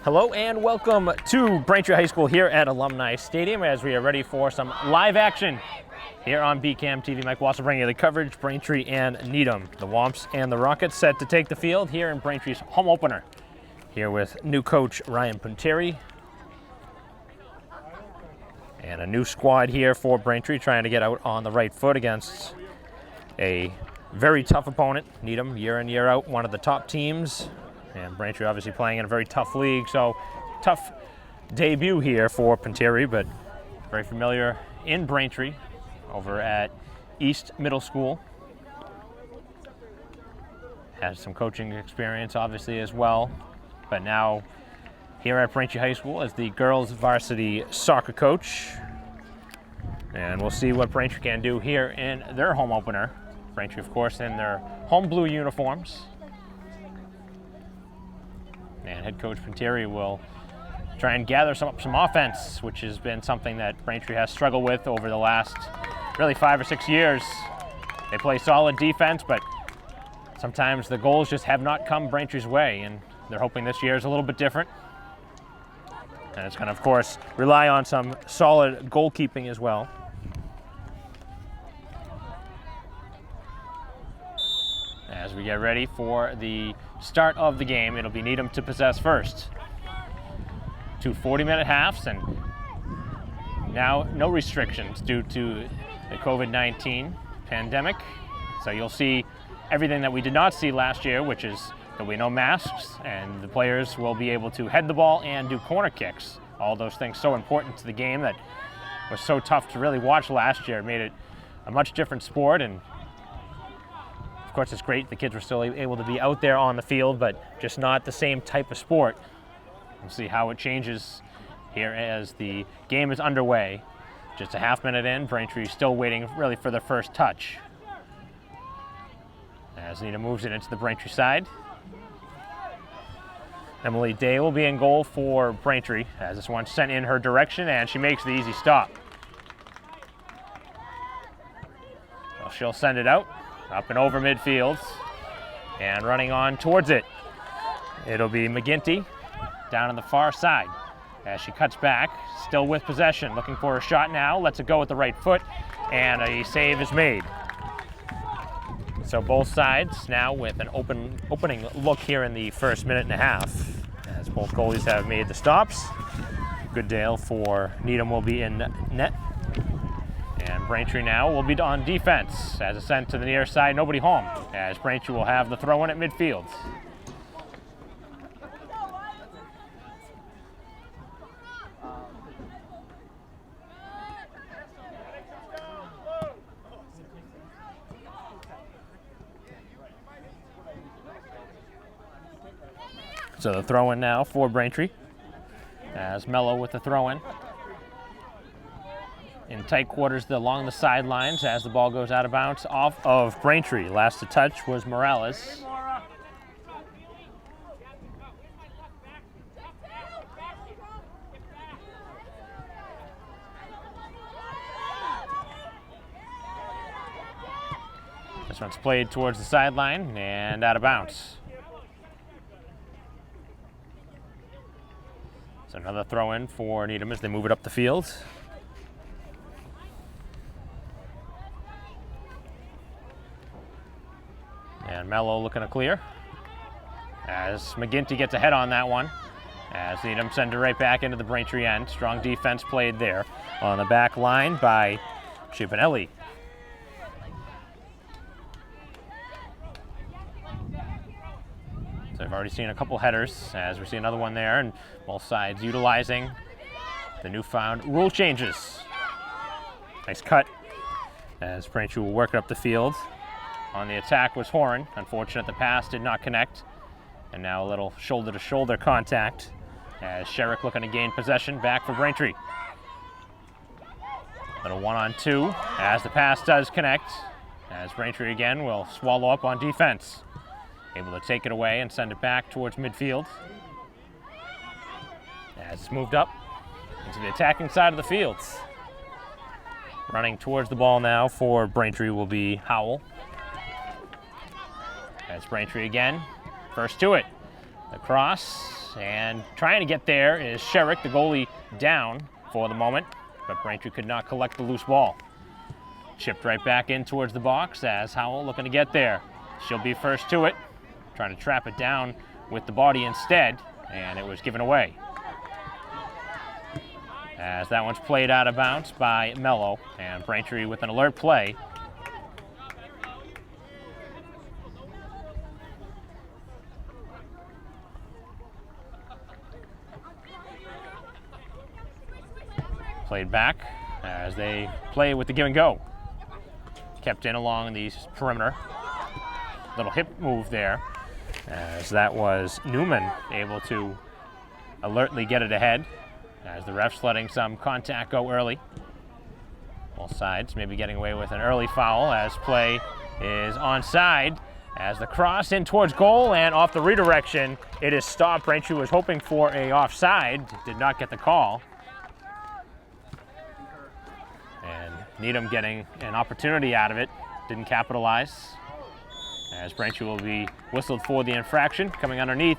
Hello and welcome to Braintree High School here at Alumni Stadium as we are ready for some live action here on BCAM TV. Mike Wasser bringing you the coverage, Braintree and Needham. The Wamps and the Rockets set to take the field here in Braintree's home opener. Here with new coach Ryan Punteri. And a new squad here for Braintree trying to get out on the right foot against a very tough opponent. Needham, year in, year out, one of the top teams. And Braintree obviously playing in a very tough league, so tough debut here for Punteri, but very familiar in Braintree over at East Middle School. Has some coaching experience obviously as well, but now here at Braintree High School as the girls varsity soccer coach. And we'll see what Braintree can do here in their home opener. Braintree, of course, in their home blue uniforms. And head coach Punteri will try and gather some offense, which has been something that Braintree has struggled with over the last really 5 or 6 years. They play solid defense, but sometimes the goals just have not come Braintree's way, and they're hoping this year is a little bit different. And it's going to, of course, rely on some solid goalkeeping as well. As we get ready for the start of the game, it'll be Needham to possess first. 2 40-minute halves, and now no restrictions due to the COVID-19 pandemic. So you'll see everything that we did not see last year, which is there'll be no masks, and the players will be able to head the ball and do corner kicks. All those things so important to the game that was so tough to really watch last year. It made it a much different sport, and of course, it's great the kids were still able to be out there on the field, but just not the same type of sport. We'll see how it changes here as the game is underway. Just a half-minute in, Braintree still waiting really for their first touch. As Needham moves it into the Braintree side. Emily Day will be in goal for Braintree as this one sent in her direction, and she makes the easy stop. So she'll send it out. Up and over midfield, and running on towards it. It'll be McGinty down on the far side as she cuts back, still with possession, looking for a shot now, lets it go with the right foot, and a save is made. So both sides now with an opening look here in the first minute and a half, as both goalies have made the stops. Goodale for Needham will be in net. And Braintree now will be on defense as it's sent to the near side, nobody home, as Braintree will have the throw in at midfield. So the throw in now for Braintree as Mello with the throw in. In tight quarters along the sidelines as the ball goes out of bounds off of Braintree. Last to touch was Morales. This one's played towards the sideline and out of bounds. So another throw in for Needham as they move it up the field. And Mello looking to clear as McGinty gets ahead on that one. As Needham send it right back into the Braintree end. Strong defense played there on the back line by Chipinelli. So I've already seen a couple headers as we see another one there, and both sides utilizing the newfound rule changes. Nice cut as Braintree will work it up the field. On the attack was Horan. Unfortunate the pass did not connect. And now a little shoulder-to-shoulder contact as Sherrick looking to gain possession back for Braintree. Little 1-on-2 as the pass does connect. As Braintree again will swallow up on defense. Able to take it away and send it back towards midfield. As it's moved up into the attacking side of the field. Running towards the ball now for Braintree will be Howell. As Braintree again, first to it. The cross and trying to get there is Sherrick, the goalie, down for the moment, but Braintree could not collect the loose ball. Chipped right back in towards the box as Howell looking to get there. She'll be first to it, trying to trap it down with the body instead, and it was given away. As that one's played out of bounds by Mello, and Braintree with an alert play. Played back as they play with the give and go. Kept in along the perimeter. Little hip move there, as that was Newman able to alertly get it ahead, as the refs letting some contact go early. Both sides maybe getting away with an early foul as play is onside, as the cross in towards goal and off the redirection. It is stopped. Braintree was hoping for a offside, did not get the call. And Needham getting an opportunity out of it, didn't capitalize, as Braintree will be whistled for the infraction coming underneath.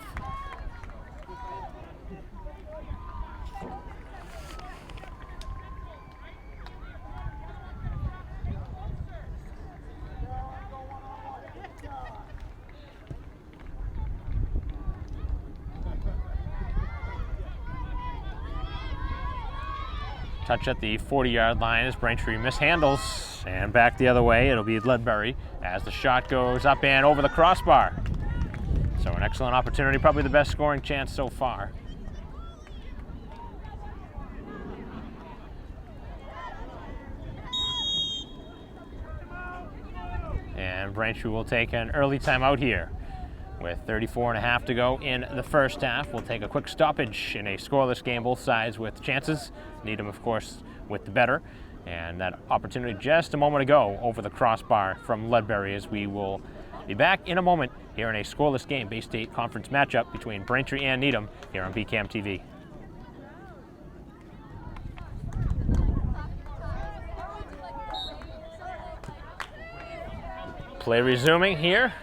Touch at the 40-yard line as Braintree mishandles, and back the other way. It'll be Ledbury as the shot goes up and over the crossbar. So an excellent opportunity, probably the best scoring chance so far. And Braintree will take an early timeout here. With 34.5 to go in the first half, we'll take a quick stoppage in a scoreless game, both sides with chances. Needham, of course, with the better. And that opportunity just a moment ago over the crossbar from Ledbury, as we will be back in a moment here in a scoreless game, Bay State Conference matchup between Braintree and Needham here on BCAM TV. Play resuming here,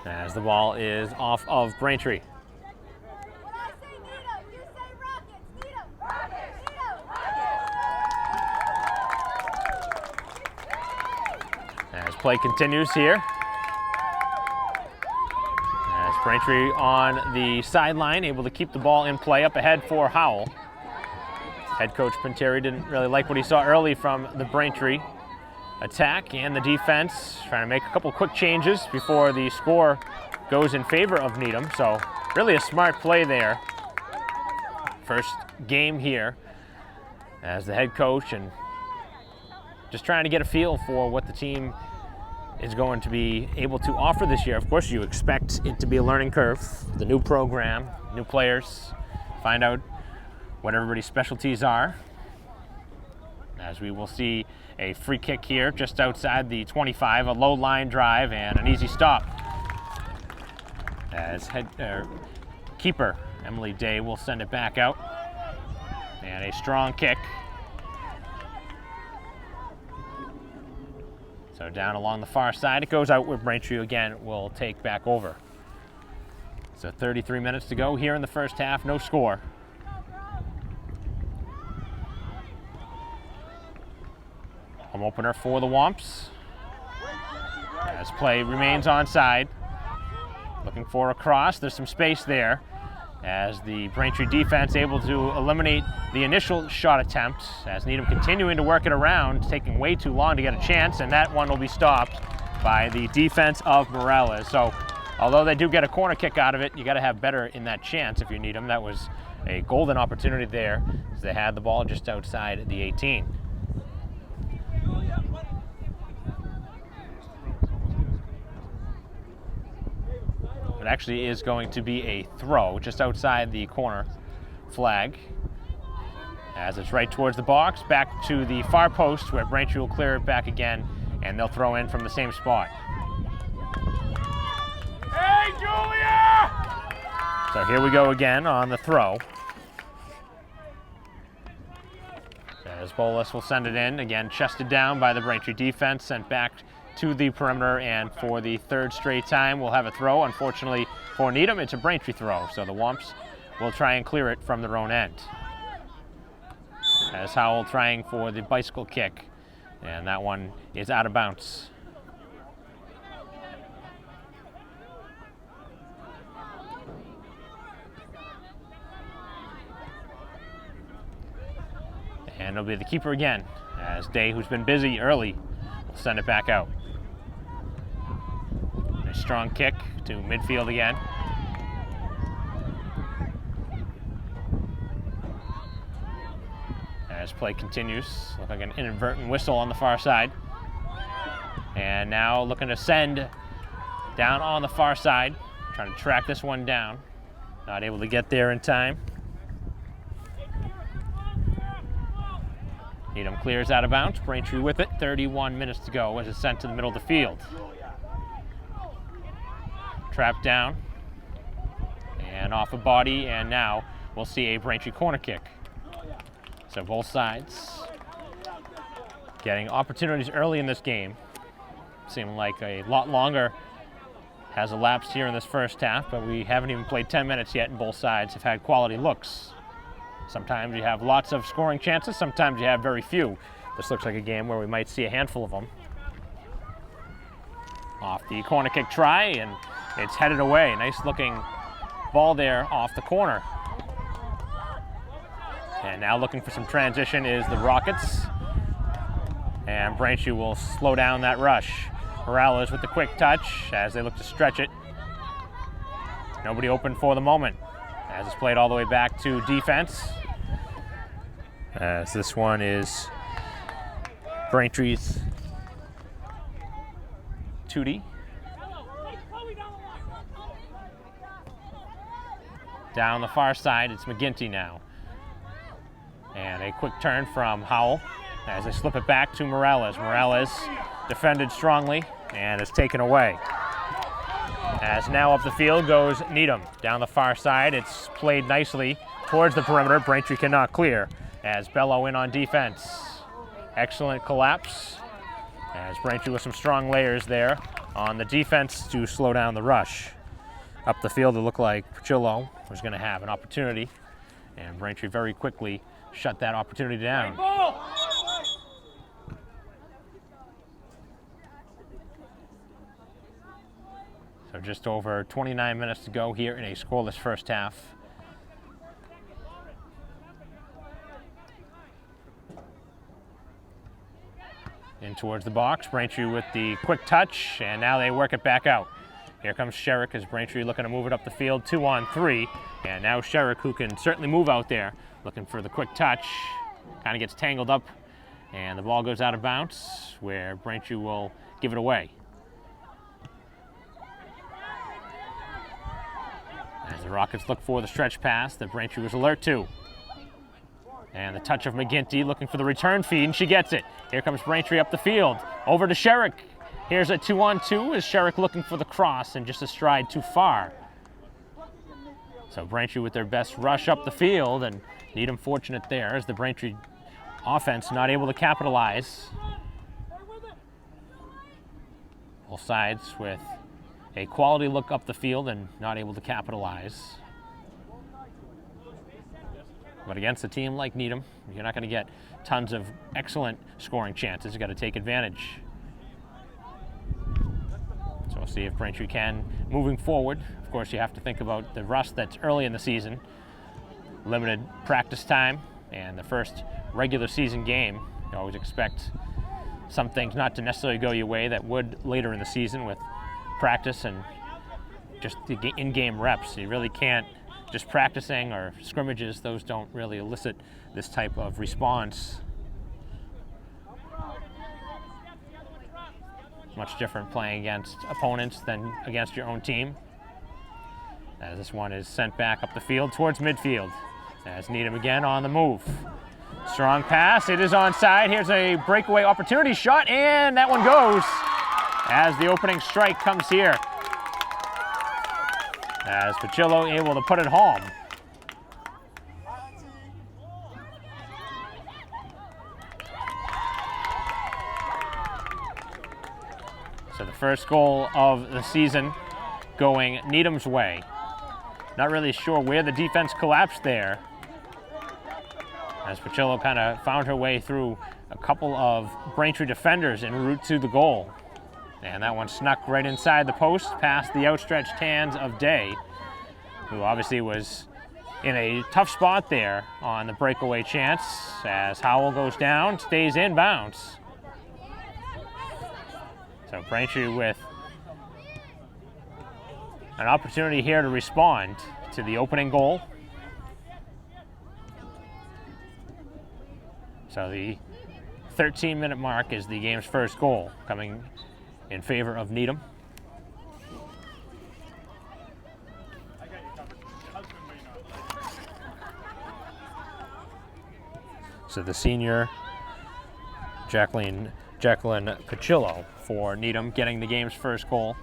as the ball is off of Braintree. As play continues here, as Braintree on the sideline, able to keep the ball in play up ahead for Howell. Head coach Pinteri didn't really like what he saw early from the Braintree attack and the defense, trying to make a couple quick changes before the score goes in favor of Needham. So really a smart play there. First game here as the head coach, and just trying to get a feel for what the team is going to be able to offer this year. Of course, you expect it to be a learning curve, the new program, new players, find out what everybody's specialties are, as we will see a free kick here just outside the 25, a low line drive and an easy stop, as keeper Emily Day will send it back out, and a strong kick. So down along the far side, it goes out, where Braintree again will take back over. So 33 minutes to go here in the first half, no score. Home opener for the Wamps, as play remains onside. Looking for a cross, there's some space there, as the Braintree defense able to eliminate the initial shot attempt, as Needham continuing to work it around, taking way too long to get a chance, and that one will be stopped by the defense of Morales. So although they do get a corner kick out of it, you got to have better in that chance if you need them. That was a golden opportunity there, as they had the ball just outside the 18. It actually is going to be a throw just outside the corner flag, as it's right towards the box, back to the far post, where Braintree will clear it back again, and they'll throw in from the same spot. Hey, Julia! So here we go again on the throw, as Bolas will send it in, again chested down by the Braintree defense, sent back to the perimeter, and for the third straight time we'll have a throw. Unfortunately for Needham, it's a Braintree throw, so the Wamps will try and clear it from their own end. As Howell trying for the bicycle kick, and that one is out of bounds. And it'll be the keeper again, as Day, who's been busy early, will send it back out. A strong kick to midfield again. As play continues, look like an inadvertent whistle on the far side. And now looking to send down on the far side, trying to track this one down. Not able to get there in time. Needham clears out of bounds. Braintree with it. 31 minutes to go as it's sent to the middle of the field. Trapped down and off a body, and now we'll see a Braintree corner kick. So both sides getting opportunities early in this game. Seeming like a lot longer has elapsed here in this first half, but we haven't even played 10 minutes yet, and both sides have had quality looks. Sometimes you have lots of scoring chances, sometimes you have very few. This looks like a game where we might see a handful of them. Off the corner kick try, and it's headed away. Nice looking ball there off the corner. And now looking for some transition is the Rockets. And Braintree will slow down that rush. Morales with the quick touch as they look to stretch it. Nobody open for the moment, as it's played all the way back to defense. As this one is Braintree's Tootie. Down the far side, it's McGinty now. And a quick turn from Howell as they slip it back to Morales. Morales defended strongly and is taken away. As now up the field goes Needham. Down the far side, it's played nicely towards the perimeter. Braintree cannot clear as Bello in on defense. Excellent collapse as Braintree with some strong layers there on the defense to slow down the rush. Up the field, it looked like Pachillo was going to have an opportunity, and Braintree very quickly shut that opportunity down. So just over 29 minutes to go here in a scoreless first half. In towards the box, Braintree with the quick touch, and now they work it back out. Here comes Sherrick as Braintree looking to move it up the field, 2-on-3. And now Sherrick, who can certainly move out there, looking for the quick touch. Kind of gets tangled up, and the ball goes out of bounds, where Braintree will give it away. As the Rockets look for the stretch pass that Braintree was alert to. And the touch of McGinty looking for the return feed, and she gets it. Here comes Braintree up the field, over to Sherrick. Here's a 2-on-2 as Sherrick looking for the cross and just a stride too far. So Braintree with their best rush up the field, and Needham fortunate there as the Braintree offense not able to capitalize. Both sides with a quality look up the field and not able to capitalize. But against a team like Needham, you're not going to get tons of excellent scoring chances. You've got to take advantage. So we'll see if Braintree can. Moving forward, of course, you have to think about the rust that's early in the season. Limited practice time and the first regular season game. You always expect some things not to necessarily go your way that would later in the season with practice and just the in-game reps. You really can't just practicing or scrimmages, those don't really elicit this type of response. Much different playing against opponents than against your own team. As this one is sent back up the field towards midfield. As Needham again on the move. Strong pass, it is onside. Here's a breakaway opportunity shot, and that one goes as the opening strike comes here. As Pachillo able to put it home. So the first goal of the season going Needham's way. Not really sure where the defense collapsed there, as Pacillo kind of found her way through a couple of Braintree defenders en route to the goal. And that one snuck right inside the post, past the outstretched hands of Day, who obviously was in a tough spot there on the breakaway chance, as Howell goes down, stays in bounds. So Braintree with an opportunity here to respond to the opening goal. So the 13-minute mark is the game's first goal, coming in favor of Needham. So the senior Jacqueline Pacillo for Needham getting the game's first goal,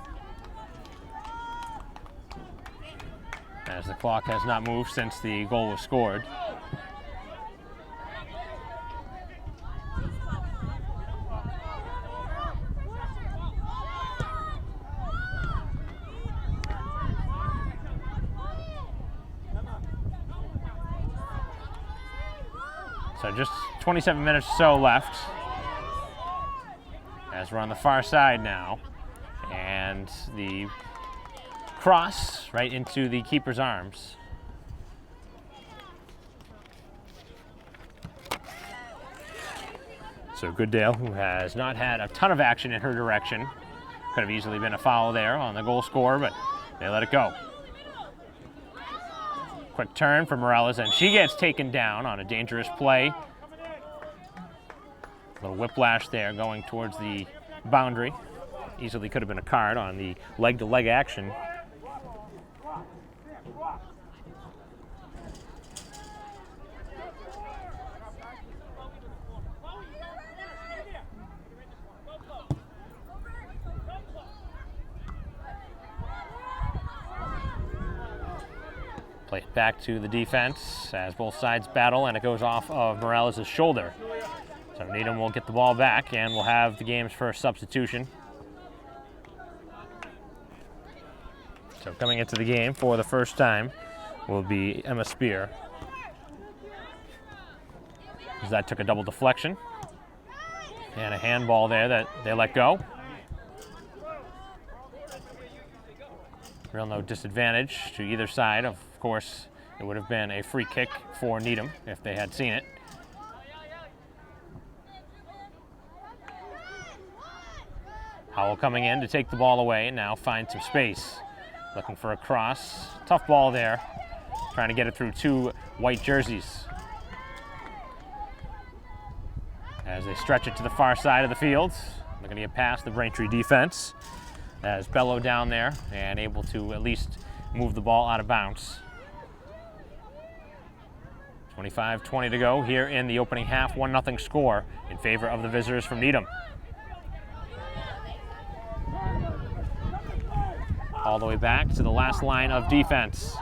as the clock has not moved since the goal was scored. So just 27 minutes or so left, as we're on the far side now, and the cross right into the keeper's arms. So Goodale, who has not had a ton of action in her direction, could have easily been a foul there on the goal scorer, but they let it go. Quick turn for Morales, and she gets taken down on a dangerous play. A little whiplash there going towards the boundary. Easily could have been a card on the leg-to-leg action. Play it back to the defense as both sides battle, and it goes off of Morales' shoulder. So Needham will get the ball back, and we'll have the game's first substitution. So coming into the game for the first time will be Emma Spear, as that took a double deflection and a handball there that they let go. Real no disadvantage to either side. Of course, it would have been a free kick for Needham if they had seen it. Howell coming in to take the ball away and now find some space. Looking for a cross. Tough ball there. Trying to get it through two white jerseys, as they stretch it to the far side of the field. Looking to get past the Braintree defense, as Bello down there and able to at least move the ball out of bounds. 25-20 to go here in the opening half. 1-0 score in favor of the visitors from Needham. All the way back to the last line of defense,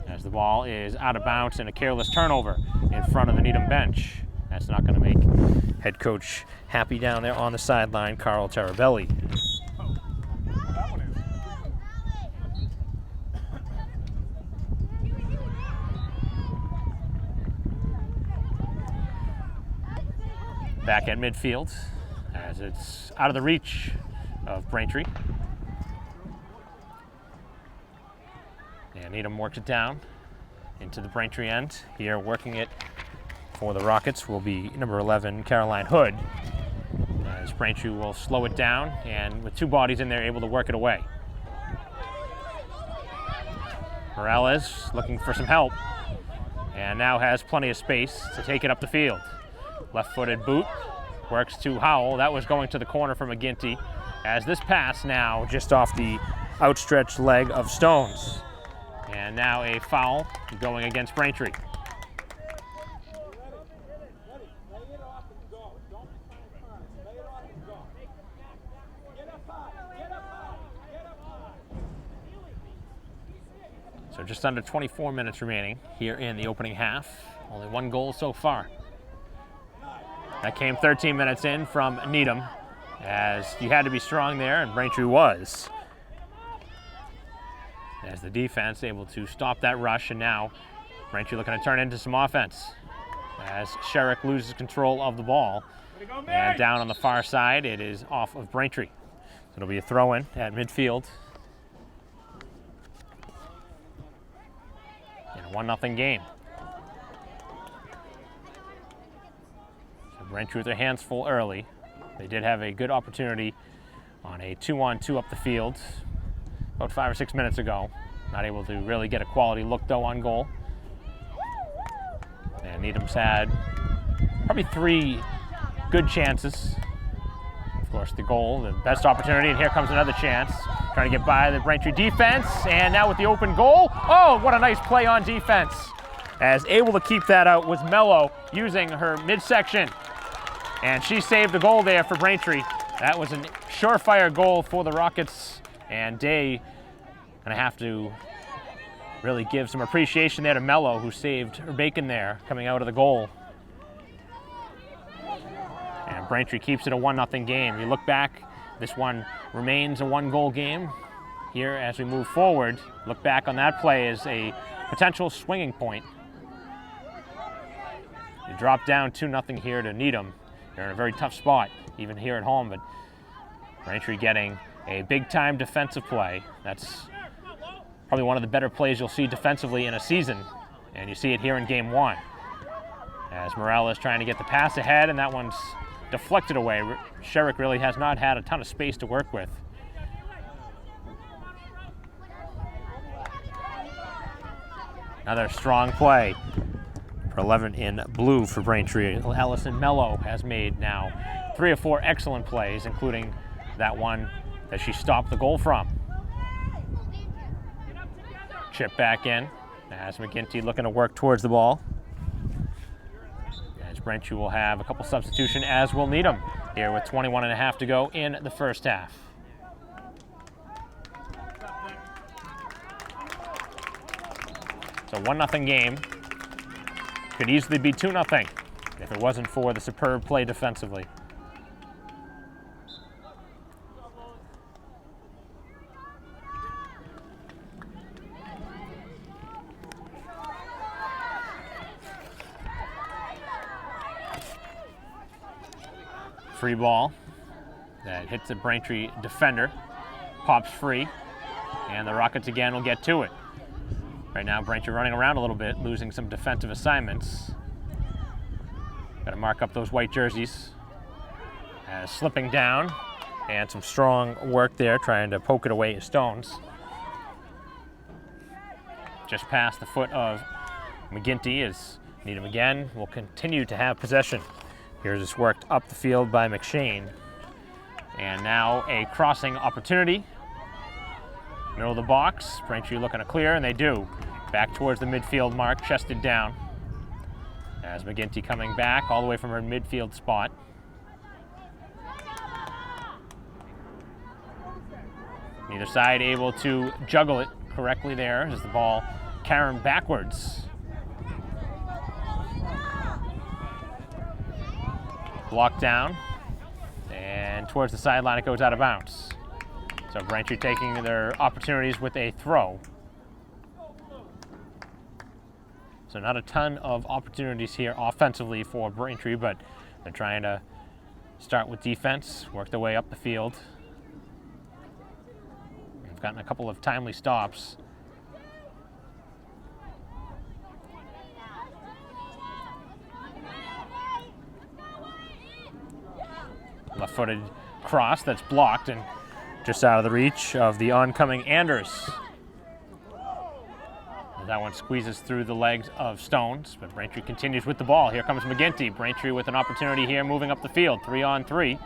as the ball is out of bounds and a careless turnover in front of the Needham bench. That's not going to make head coach happy down there on the sideline, Carl Tarabelli. Back at midfield, as it's out of the reach of Braintree. And Needham works it down into the Braintree end. Here working it for the Rockets will be number 11, Caroline Hood, as Braintree will slow it down, and with two bodies in there, able to work it away. Morales looking for some help, and now has plenty of space to take it up the field. Left-footed boot, works to Howell. That was going to the corner for McGinty, as this pass now just off the outstretched leg of Stones. And now a foul going against Braintree. So just under 24 minutes remaining here in the opening half. Only one goal so far. That came 13 minutes in from Needham, as you had to be strong there, and Braintree was. As the defense able to stop that rush, and now Braintree looking to turn into some offense. As Sherrick loses control of the ball, and down on the far side, it is off of Braintree. So it'll be a throw-in at midfield. In a 1-0 game. So Braintree with their hands full early. They did have a good opportunity on a 2-on-2 up the field about 5 or 6 minutes ago. Not able to really get a quality look though on goal. And Needham's had probably 3 good chances. Of course, the goal, the best opportunity, and here comes another chance. Trying to get by the Braintree defense, and now with the open goal. Oh, what a nice play on defense. As able to keep that out was Mello using her midsection. And she saved the goal there for Braintree. That was a surefire goal for the Rockets, and Day gonna have to really give some appreciation there to Mello, who saved her bacon there coming out of the goal. And Braintree keeps it a 1-0 game. You look back, this one remains a 1-goal game. Here as we move forward, look back on that play as a potential swinging point. You drop down 2-0 here to Needham. They're in a very tough spot, even here at home, but Braintree getting a big-time defensive play. That's probably one of the better plays you'll see defensively in a season, and you see it here in game 1. As Morella is trying to get the pass ahead, and that one's deflected away. Sherrick really has not had a ton of space to work with. Another strong play. For 11 in blue for Braintree. Allison Mello has made now 3 or 4 excellent plays, including that one that she stopped the goal from. Chip back in as McGinty looking to work towards the ball. As Braintree will have a couple substitution, as will Needham here with 21.5 to go in the first half. So 1-0 game. Could easily be 2-0 if it wasn't for the superb play defensively. Free ball that hits the Braintree defender, pops free, and the Rockets again will get to it. Right now, Braintree running around a little bit, losing some defensive assignments. Got to mark up those white jerseys. Slipping down, and some strong work there, trying to poke it away at Stones. Just past the foot of McGinty as Needham again will continue to have possession. Here's this worked up the field by McShane. And now a crossing opportunity. Middle of the box, Braintree looking to clear, and they do. Back towards the midfield mark, chested down. As McGinty coming back all the way from her midfield spot. Neither side able to juggle it correctly there as the ball carrying backwards. Blocked down, and towards the sideline it goes out of bounds. So Braintree taking their opportunities with a throw. So not a ton of opportunities here offensively for Braintree, but they're trying to start with defense, work their way up the field. They've gotten a couple of timely stops. Left-footed cross that's blocked and just out of the reach of the oncoming Anders. That one squeezes through the legs of Stones, but Braintree continues with the ball. Here comes McGinty. Braintree with an opportunity here, moving up the field, 3-on-3.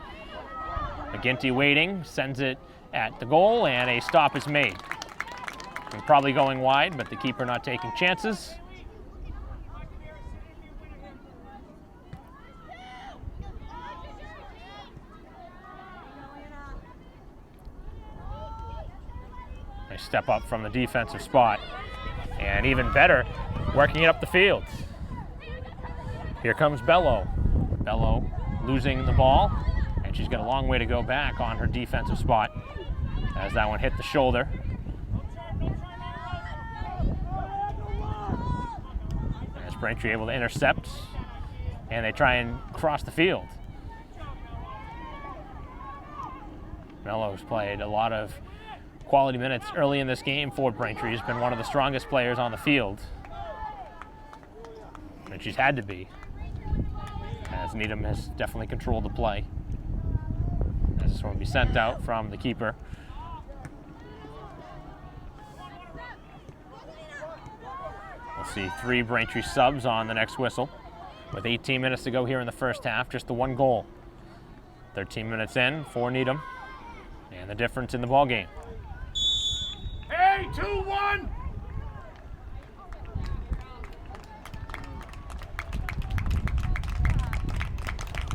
McGinty waiting, sends it at the goal, and a stop is made. And probably going wide, but the keeper not taking chances. Nice step up from the defensive spot. And even better, working it up the field. Here comes Bello. Bello losing the ball, and she's got a long way to go back on her defensive spot as that one hit the shoulder. As Braintree able to intercept, and they try and cross the field. Mello's played a lot of quality minutes early in this game for Braintree. He's been one of the strongest players on the field, and she's had to be, as Needham has definitely controlled the play. As this one will be sent out from the keeper. We'll see 3 Braintree subs on the next whistle. With 18 minutes to go here in the first half, just the 1 goal. 13 minutes in for Needham, and the difference in the ball game. Hey, 2-1!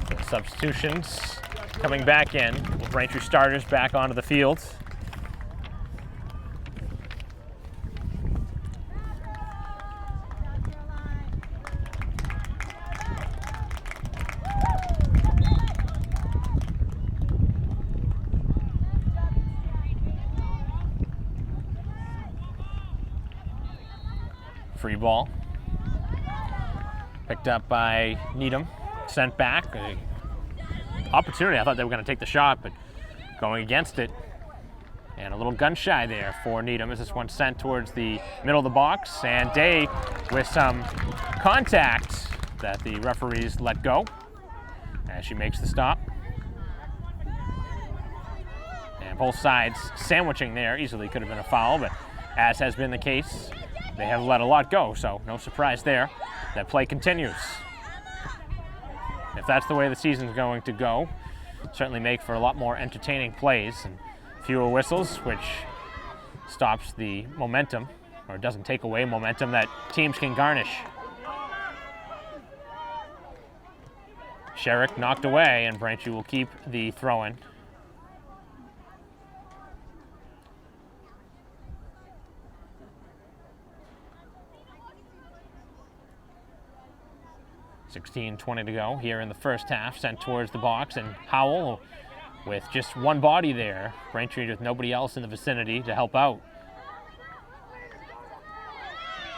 The substitutions coming back in. Braintree starters back onto the field. Free ball. Picked up by Needham. Sent back. Opportunity. I thought they were going to take the shot, but going against it. And a little gun shy there for Needham as this one sent towards the middle of the box. And Day with some contact that the referees let go as she makes the stop. And both sides sandwiching there. Easily could have been a foul, but as has been the case, they have let a lot go, so no surprise there. That play continues. If that's the way the season's going to go, certainly make for a lot more entertaining plays and fewer whistles, which stops the momentum, or doesn't take away momentum that teams can garnish. Sherrick knocked away, and Braintree will keep the throw-in. $16:20 to go here in the first half, sent towards the box, and Howell with just 1 body there. Braintree with nobody else in the vicinity to help out.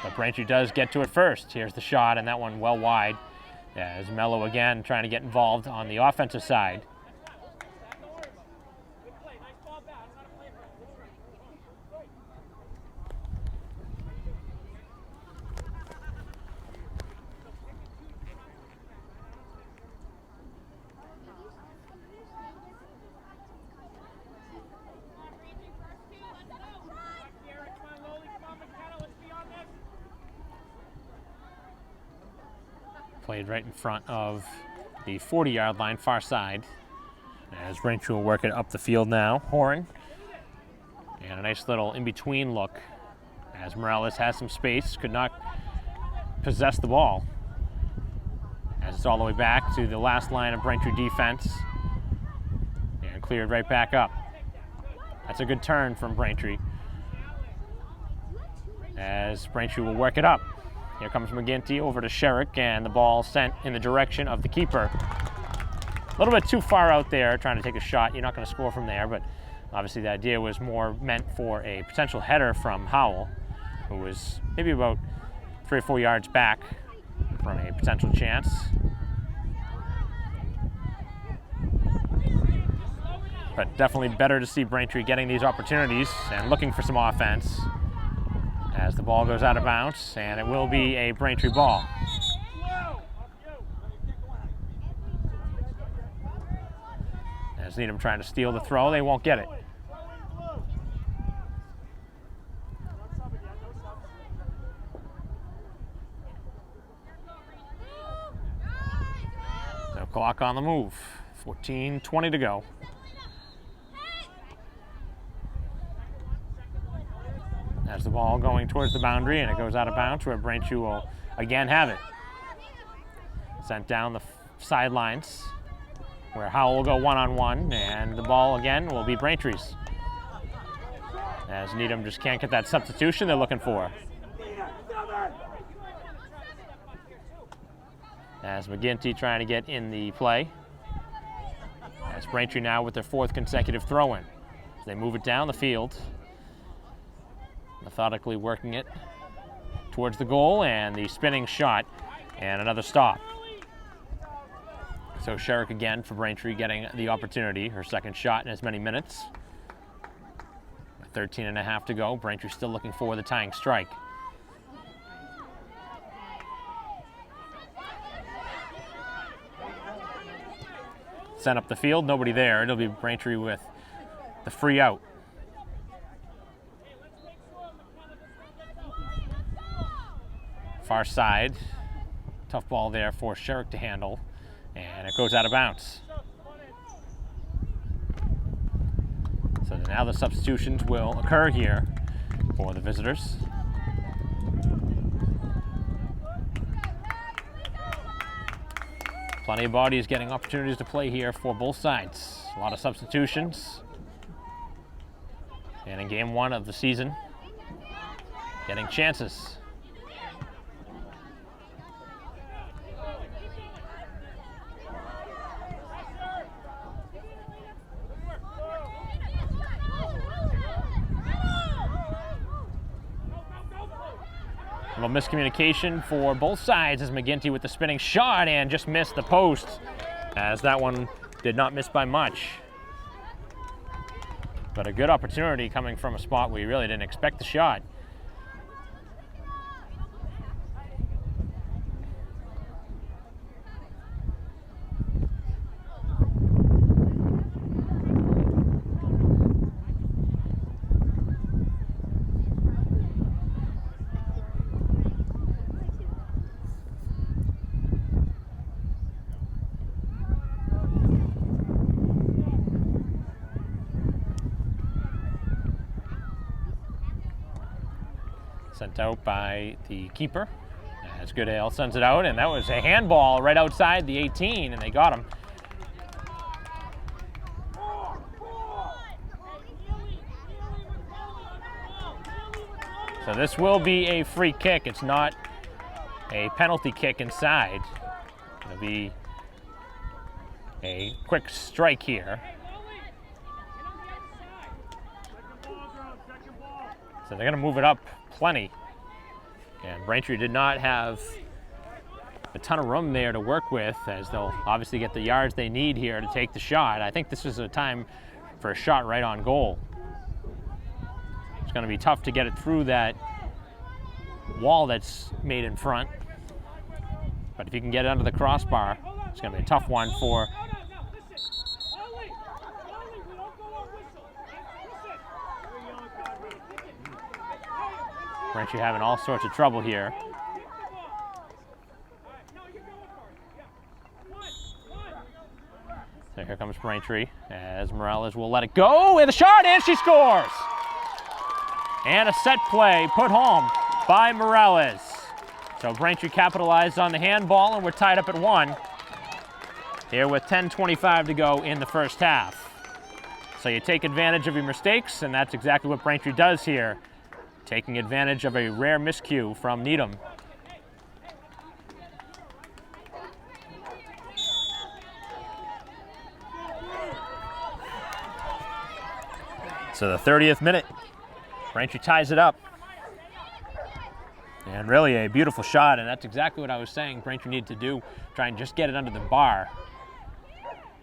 But Braintree does get to it first. Here's the shot, and that one well wide. As Mello again trying to get involved on the offensive side. Played right in front of the 40-yard line, far side. As Braintree will work it up the field now. Horn. And a nice little in-between look as Morales has some space, could not possess the ball. As it's all the way back to the last line of Braintree defense. And cleared right back up. That's a good turn from Braintree. As Braintree will work it up. Here comes McGinty over to Sherrick, and the ball sent in the direction of the keeper. A little bit too far out there, trying to take a shot. You're not going to score from there, but obviously the idea was more meant for a potential header from Howell, who was maybe about 3 or 4 yards back from a potential chance. But definitely better to see Braintree getting these opportunities and looking for some offense. As the ball goes out of bounds, and it will be a Braintree ball. As Needham trying to steal the throw, they won't get it. So clock on the move, 14:20 to go. As the ball going towards the boundary, and it goes out of bounds where Braintree will again have it. Sent down the sidelines where Howell will go one-on-one, and the ball again will be Braintree's. As Needham just can't get that substitution they're looking for. As McGinty trying to get in the play. It's Braintree now with their 4th consecutive throw-in. They move it down the field, methodically working it towards the goal, and the spinning shot, and another stop. So Sherrick again for Braintree getting the opportunity, her 2nd shot in as many minutes. 13.5 to go. Braintree still looking for the tying strike. Sent up the field, nobody there. It'll be Braintree with the free out. Far side. Tough ball there for Sherrick to handle. And it goes out of bounds. So now the substitutions will occur here for the visitors. Plenty of bodies getting opportunities to play here for both sides. A lot of substitutions. And in game 1 of the season, getting chances. A little miscommunication for both sides as McGinty with the spinning shot and just missed the post, as that one did not miss by much. But a good opportunity coming from a spot where you really didn't expect the shot. Sent out by the keeper. As Goodale sends it out, and that was a handball right outside the 18, and they got him. So this will be a free kick. It's not a penalty kick inside. It'll be a quick strike here. So they're going to move it up plenty. And Braintree did not have a ton of room there to work with, as they'll obviously get the yards they need here to take the shot. I think this is a time for a shot right on goal. It's going to be tough to get it through that wall that's made in front. But if you can get it under the crossbar, it's going to be a tough one for Braintree, having all sorts of trouble here. So here comes Braintree as Morales will let it go with a shot, and she scores! And a set play put home by Morales. So Braintree capitalized on the handball, and we're tied up at 1 here with 10:25 to go in the first half. So you take advantage of your mistakes, and that's exactly what Braintree does here, taking advantage of a rare miscue from Needham. So the 30th minute, Braintree ties it up. And really a beautiful shot, and that's exactly what I was saying Braintree needed to do, try and just get it under the bar.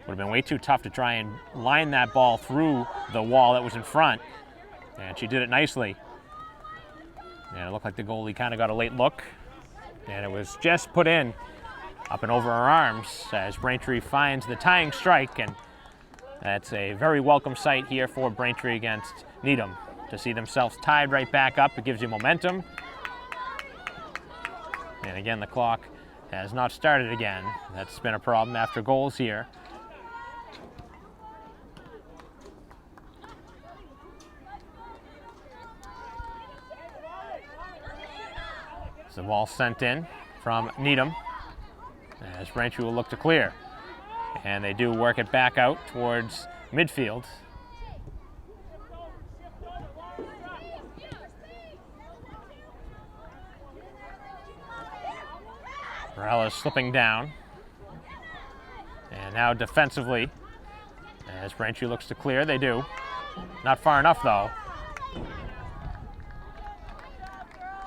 Would have been way too tough to try and line that ball through the wall that was in front. And she did it nicely. And it looked like the goalie kind of got a late look. And it was just put in up and over her arms as Braintree finds the tying strike. And that's a very welcome sight here for Braintree against Needham. To see themselves tied right back up, it gives you momentum. And again, the clock has not started again. That's been a problem after goals here. The ball sent in from Needham as Braintree will look to clear. And they do work it back out towards midfield. Morales slipping down. And now defensively, As Braintree looks to clear, they do. Not far enough, though.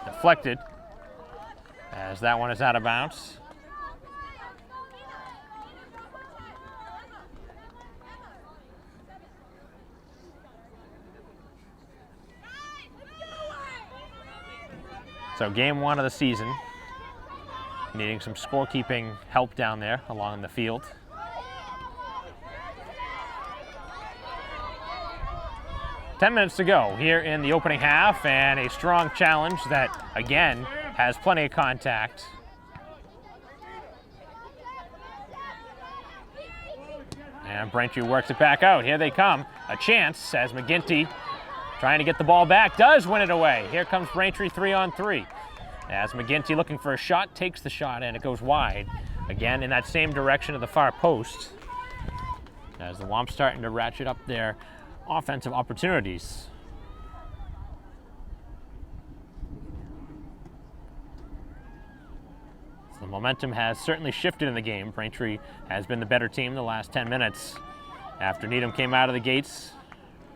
Deflected, as that one is out of bounds. So game one of the season, needing some scorekeeping help down there along the field. Ten minutes to go here in the opening half, and a strong challenge that, again, has plenty of contact. And Braintree works it back out. Here they come. A chance as McGinty, trying to get the ball back, does win it away. Here comes Braintree 3-on-3. As McGinty looking for a shot, takes the shot, and it goes wide. Again, in that same direction of the far post. As the Wamps starting to ratchet up their offensive opportunities. So the momentum has certainly shifted in the game. Braintree has been the better team the last 10 minutes after Needham came out of the gates.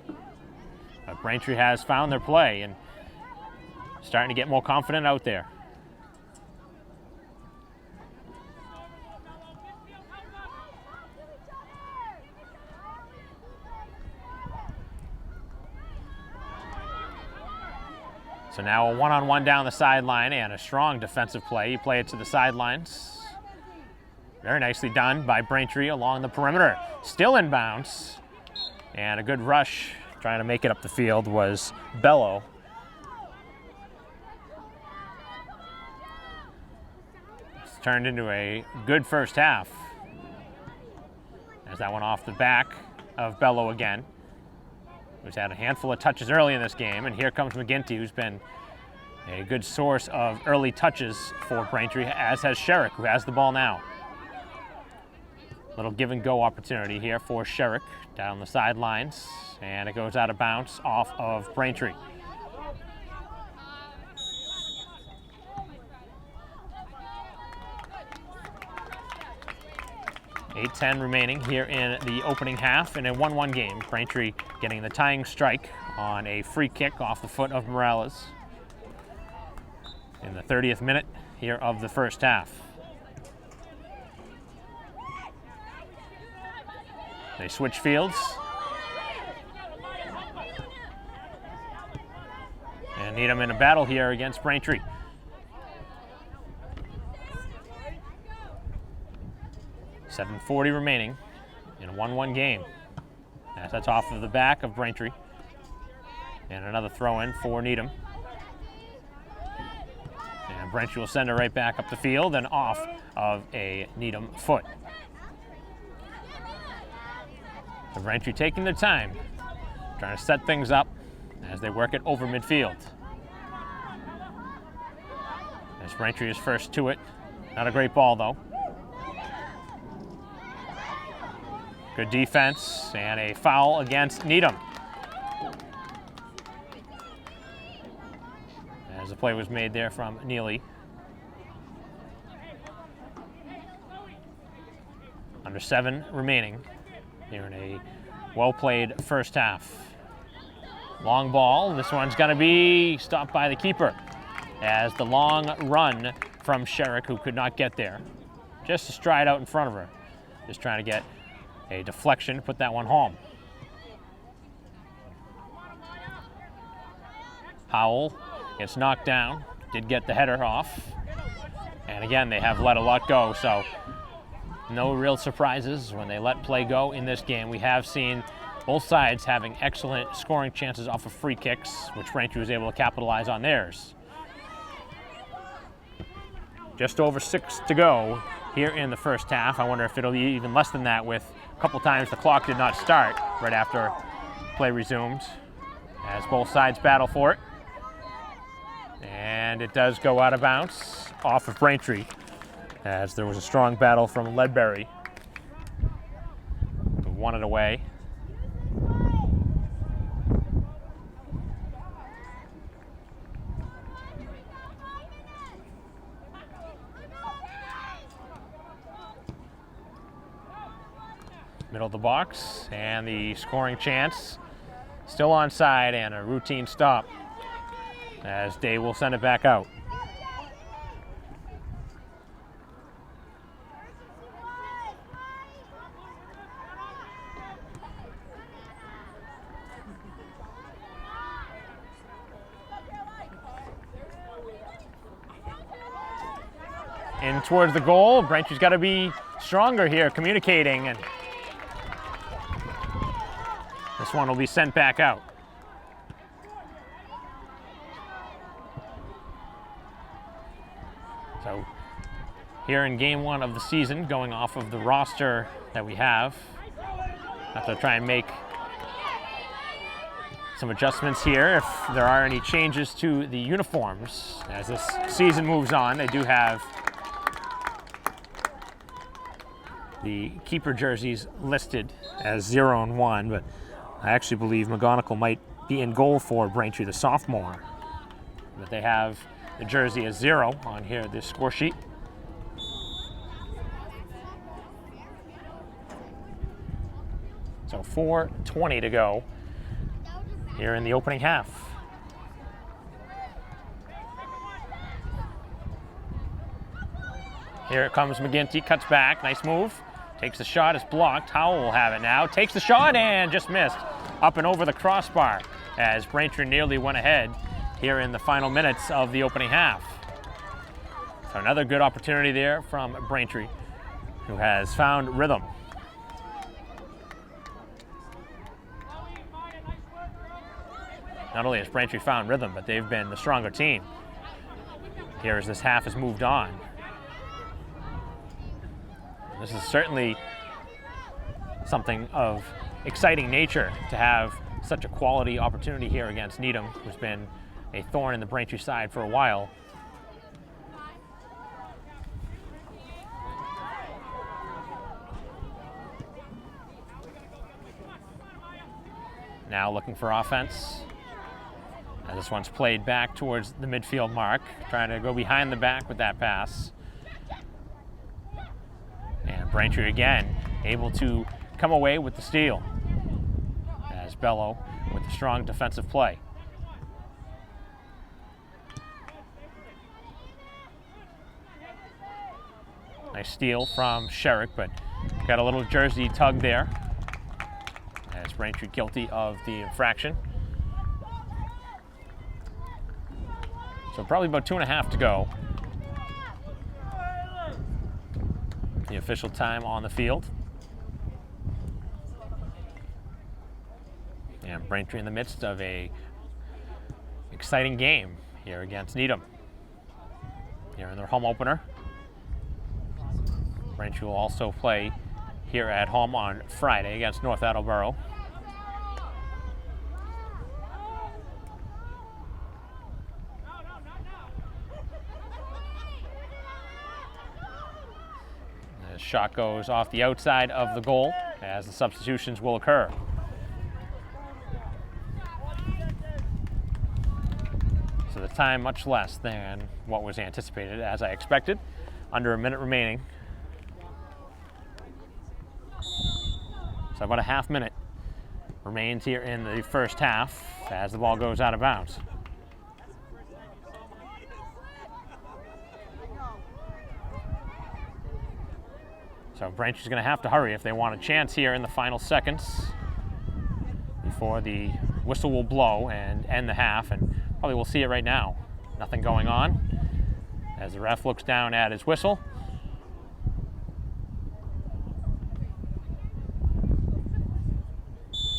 But Braintree has found their play and starting to get more confident out there. So now a one-on-one down the sideline and a strong defensive play. You play it to the sidelines. Very nicely done by Braintree along the perimeter. Still in bounds. And a good rush trying to make it up the field was Bello. It's turned into a good first half. As that one off the back of Bello again. Who's had a handful of touches early in this game, and here comes McGinty, who's been a good source of early touches for Braintree, as has Sherrick, who has the ball now. Little give and go opportunity here for Sherrick down the sidelines, and it goes out of bounds off of Braintree. .8:10 remaining here in the opening half in a 1-1 game. Braintree getting the tying strike on a free kick off the foot of Morales in the 30th minute here of the first half. They switch fields. And Needham in a battle here against Braintree. .7:40 remaining in a 1-1 game. As that's off of the back of Braintree. And another throw in for Needham. And Braintree will send it right back up the field and off of a Needham foot. So Braintree taking their time, trying to set things up as they work it over midfield. As Braintree is first to it. Not a great ball though. Good defense and a foul against Needham. As the play was made there from Neely. Under 7 remaining here in a well-played first half. Long ball, this one's gonna be stopped by the keeper as the long run from Sherrick, who could not get there. Just a stride out in front of her. Just trying to get a deflection to put that one home. Howell gets knocked down, did get the header off. And again, they have let a lot go, so no real surprises when they let play go in this game. We have seen both sides having excellent scoring chances off of free kicks, which Braintree was able to capitalize on theirs. Just over 6 to go here in the first half. I wonder if it'll be even less than that with a couple times the clock did not start right after play resumed as both sides battle for it. And it does go out of bounds off of Braintree as there was a strong battle from Ledbury, who won it away. Middle of the box, and the scoring chance still onside, and a routine stop as Day will send it back out. In towards the goal. Braintree's got to be stronger here, communicating, and this one will be sent back out. So here in game one of the season, going off of the roster that we have to try and make some adjustments here if there are any changes to the uniforms. As this season moves on, they do have the keeper jerseys listed as 0 and 1, but I actually believe McGonigal might be in goal for Braintree, the sophomore. But they have the jersey as 0 on here, this score sheet. So 4:20 to go here in the opening half. Here it comes McGinty, cuts back, nice move. Takes the shot, it's blocked. Howell will have it now. Takes the shot and just missed. Up and over the crossbar as Braintree nearly went ahead here in the final minutes of the opening half. So another good opportunity there from Braintree, who has found rhythm. Not only has Braintree found rhythm, but they've been the stronger team here as this half has moved on. This is certainly something of exciting nature to have such a quality opportunity here against Needham, who's been a thorn in the Braintree side for a while. Now looking for offense. As this one's played back towards the midfield mark, trying to go behind the back with that pass. And Braintree again able to come away with the steal as Bello with the strong defensive play. Nice steal from Sherrick, but got a little jersey tug there as Braintree guilty of the infraction. So probably about 2.5 to go. The official time on the field. And Braintree in the midst of a exciting game here against Needham. Here in their home opener. Braintree will also play here at home on Friday against North Attleboro. Shot goes off the outside of the goal as the substitutions will occur. So the time much less than what was anticipated, as I expected. Under a minute remaining. So about a half minute remains here in the first half as the ball goes out of bounds. So Braintree's going to have to hurry if they want a chance here in the final seconds before the whistle will blow and end the half, and probably we'll see it right now. Nothing going on as the ref looks down at his whistle.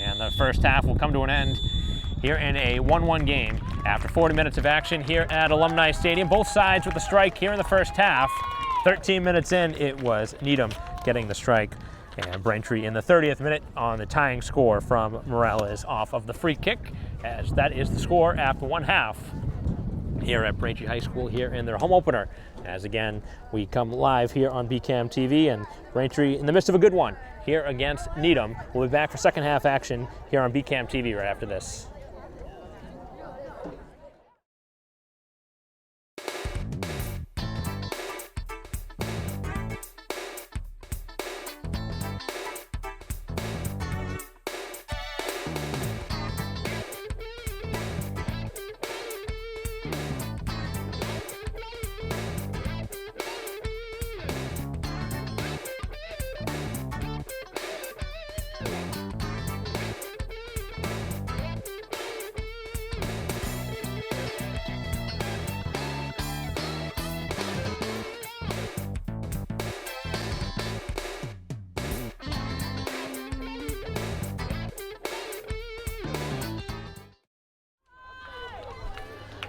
And the first half will come to an end here in a 1-1 game after 40 minutes of action here at Alumni Stadium. Both sides with the strike here in the first half. 13 minutes in, it was Needham getting the strike, and Braintree in the 30th minute on the tying score from Morales off of the free kick, as that is the score after one half here at Braintree High School here in their home opener. As again, we come live here on BCAM TV, and Braintree in the midst of a good one here against Needham. We'll be back for second half action here on BCAM TV right after this.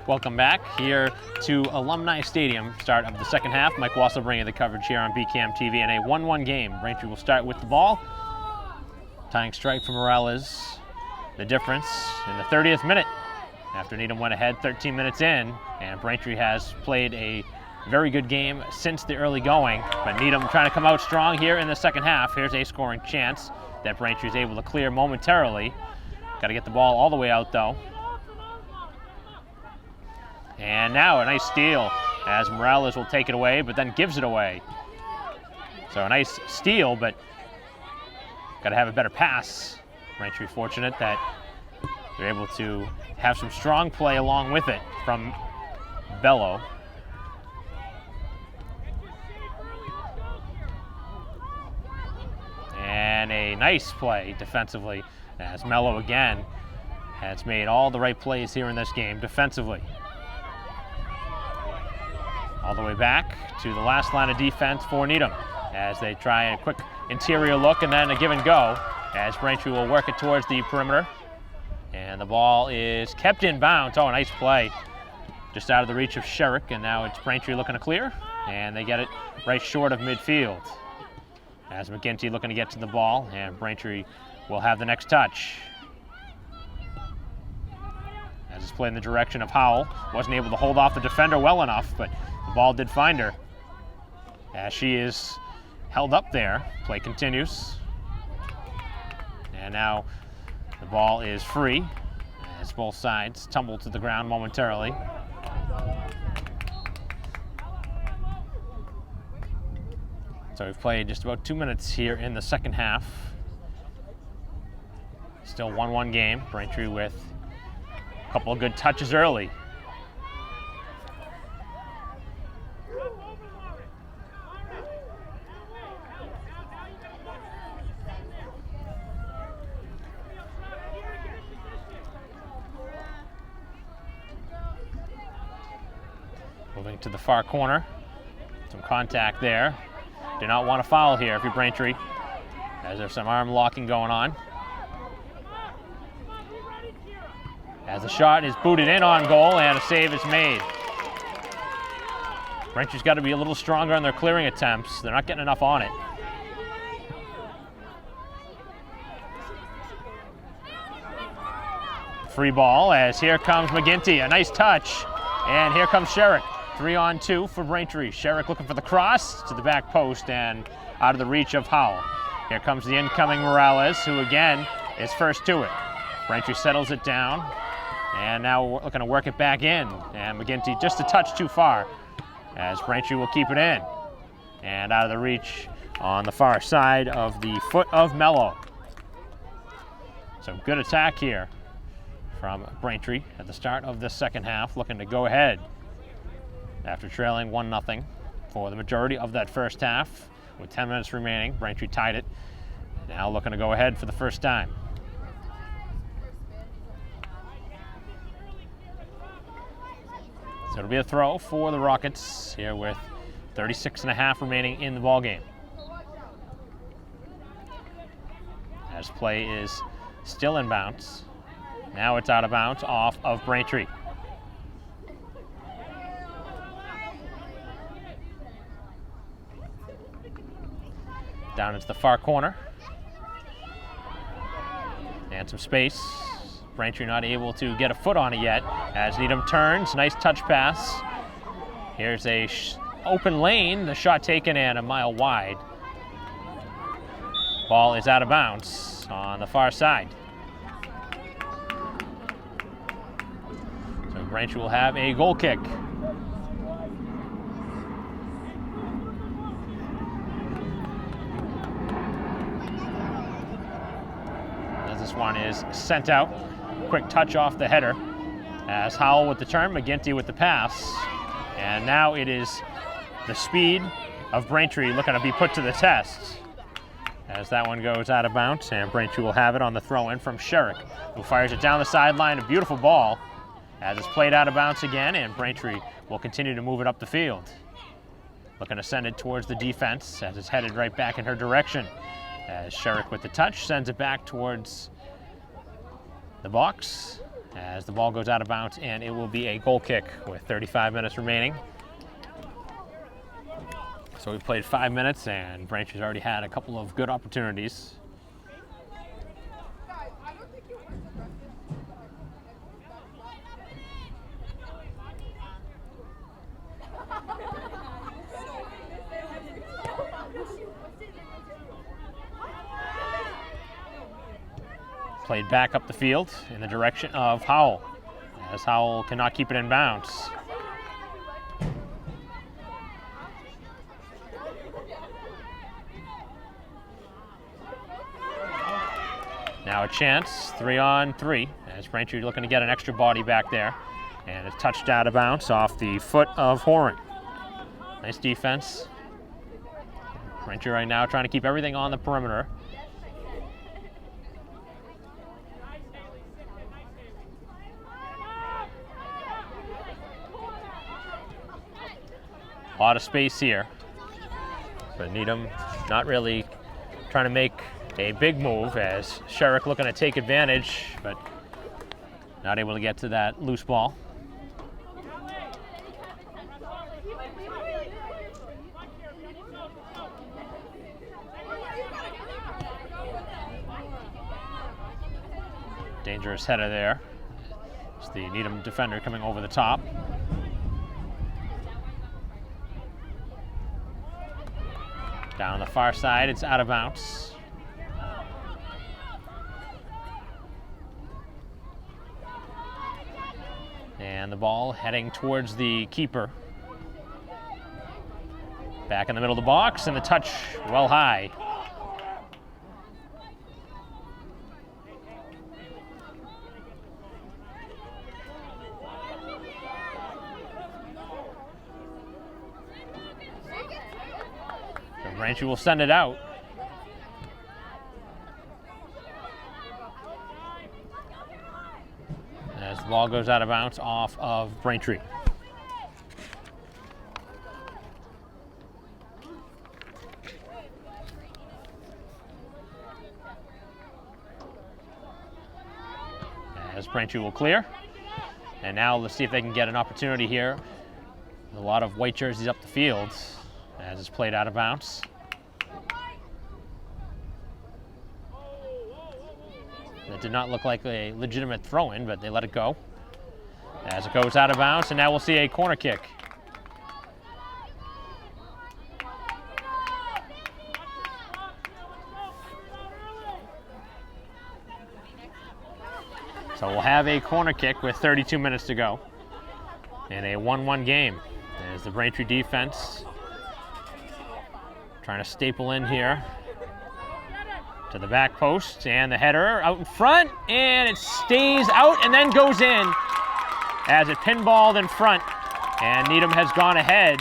Welcome back here to Alumni Stadium, start of the second half. Mike Wassel bringing the coverage here on BCAM TV in a 1-1 game. Braintree will start with the ball. Tying strike for Morales. The difference in the 30th minute after Needham went ahead 13 minutes in, and Braintree has played a very good game since the early going, but Needham trying to come out strong here in the second half. Here's a scoring chance that Braintree is able to clear momentarily. Got to get the ball all the way out though. And now a nice steal as Morales will take it away, but then gives it away. So a nice steal, but got to have a better pass. Braintree fortunate that they're able to have some strong play along with it from Bello. And a nice play defensively as Mello again has made all the right plays here in this game defensively. All the way back to the last line of defense for Needham as they try a quick interior look and then a give and go as Braintree will work it towards the perimeter. And the ball is kept in bounds. Oh, a nice play. Just out of the reach of Sherrick, and now it's Braintree looking to clear, and they get it right short of midfield. As McGinty looking to get to the ball, and Braintree will have the next touch. As it's played in the direction of Howell. Wasn't able to hold off the defender well enough, but the ball did find her. As she is held up there, play continues. And now the ball is free as both sides tumble to the ground momentarily. So we've played just about 2 minutes here in the second half. Still 1-1 game. Braintree with a couple of good touches early. Moving to the far corner. Some contact there. Do not want to foul here if you're Braintree, as there's some arm locking going on. As the shot is booted in on goal and a save is made. Braintree's got to be a little stronger on their clearing attempts. They're not getting enough on it. Free ball as here comes McGinty, a nice touch, and here comes Sherrick. 3-on-2 for Braintree. Sherrick looking for the cross to the back post and out of the reach of Howell. Here comes the incoming Morales, who again is first to it. Braintree settles it down, and now we're looking to work it back in. And McGinty just a touch too far, as Braintree will keep it in. And out of the reach on the far side of the foot of Mello. So good attack here from Braintree at the start of the second half, looking to go ahead after trailing 1-0 for the majority of that first half. With 10 minutes remaining, Braintree tied it. Now looking to go ahead for the first time. So it'll be a throw for the Rockets here with 36.5 remaining in the ballgame. As play is still in bounds. Now it's out of bounds off of Braintree. Down into the far corner. And some space. Braintree not able to get a foot on it yet as Needham turns. Nice touch pass. Here's a open lane. The shot taken and a mile wide. Ball is out of bounds on the far side. So Braintree will have a goal kick. This one is sent out. Quick touch off the header as Howell with the turn, McGinty with the pass. And now it is the speed of Braintree looking to be put to the test. As that one goes out of bounds, and Braintree will have it on the throw-in from Sherrick, who fires it down the sideline. A beautiful ball as it's played out of bounds again, and Braintree will continue to move it up the field. Looking to send it towards the defense as it's headed right back in her direction. As Sherrick with the touch sends it back towards the box, as the ball goes out of bounds, and it will be a goal kick with 35 minutes remaining. So we've played 5 minutes, and Braintree's already had a couple of good opportunities. Played back up the field in the direction of Howell, as Howell cannot keep it in bounds. Now a chance, 3-on-3, as Braintree looking to get an extra body back there. And it's touched out of bounds off the foot of Horan. Nice defense. Braintree right now trying to keep everything on the perimeter. A lot of space here, but Needham not really trying to make a big move, as Sherrick looking to take advantage, but not able to get to that loose ball. Dangerous header there. It's the Needham defender coming over the top. Down on the far side, it's out of bounds. And the ball heading towards the keeper. Back in the middle of the box, and the touch well high. Braintree will send it out. As the ball goes out of bounds off of Braintree. As Braintree will clear. And now let's see if they can get an opportunity here. A lot of white jerseys up the field as it's played out of bounds. That did not look like a legitimate throw-in, but they let it go. As it goes out of bounds, and now we'll see a corner kick. So we'll have a corner kick with 32 minutes to go in a 1-1 game. As the Braintree defense trying to staple in here to the back post, and the header out in front, and it stays out and then goes in as it pinballed in front, and Needham has gone ahead.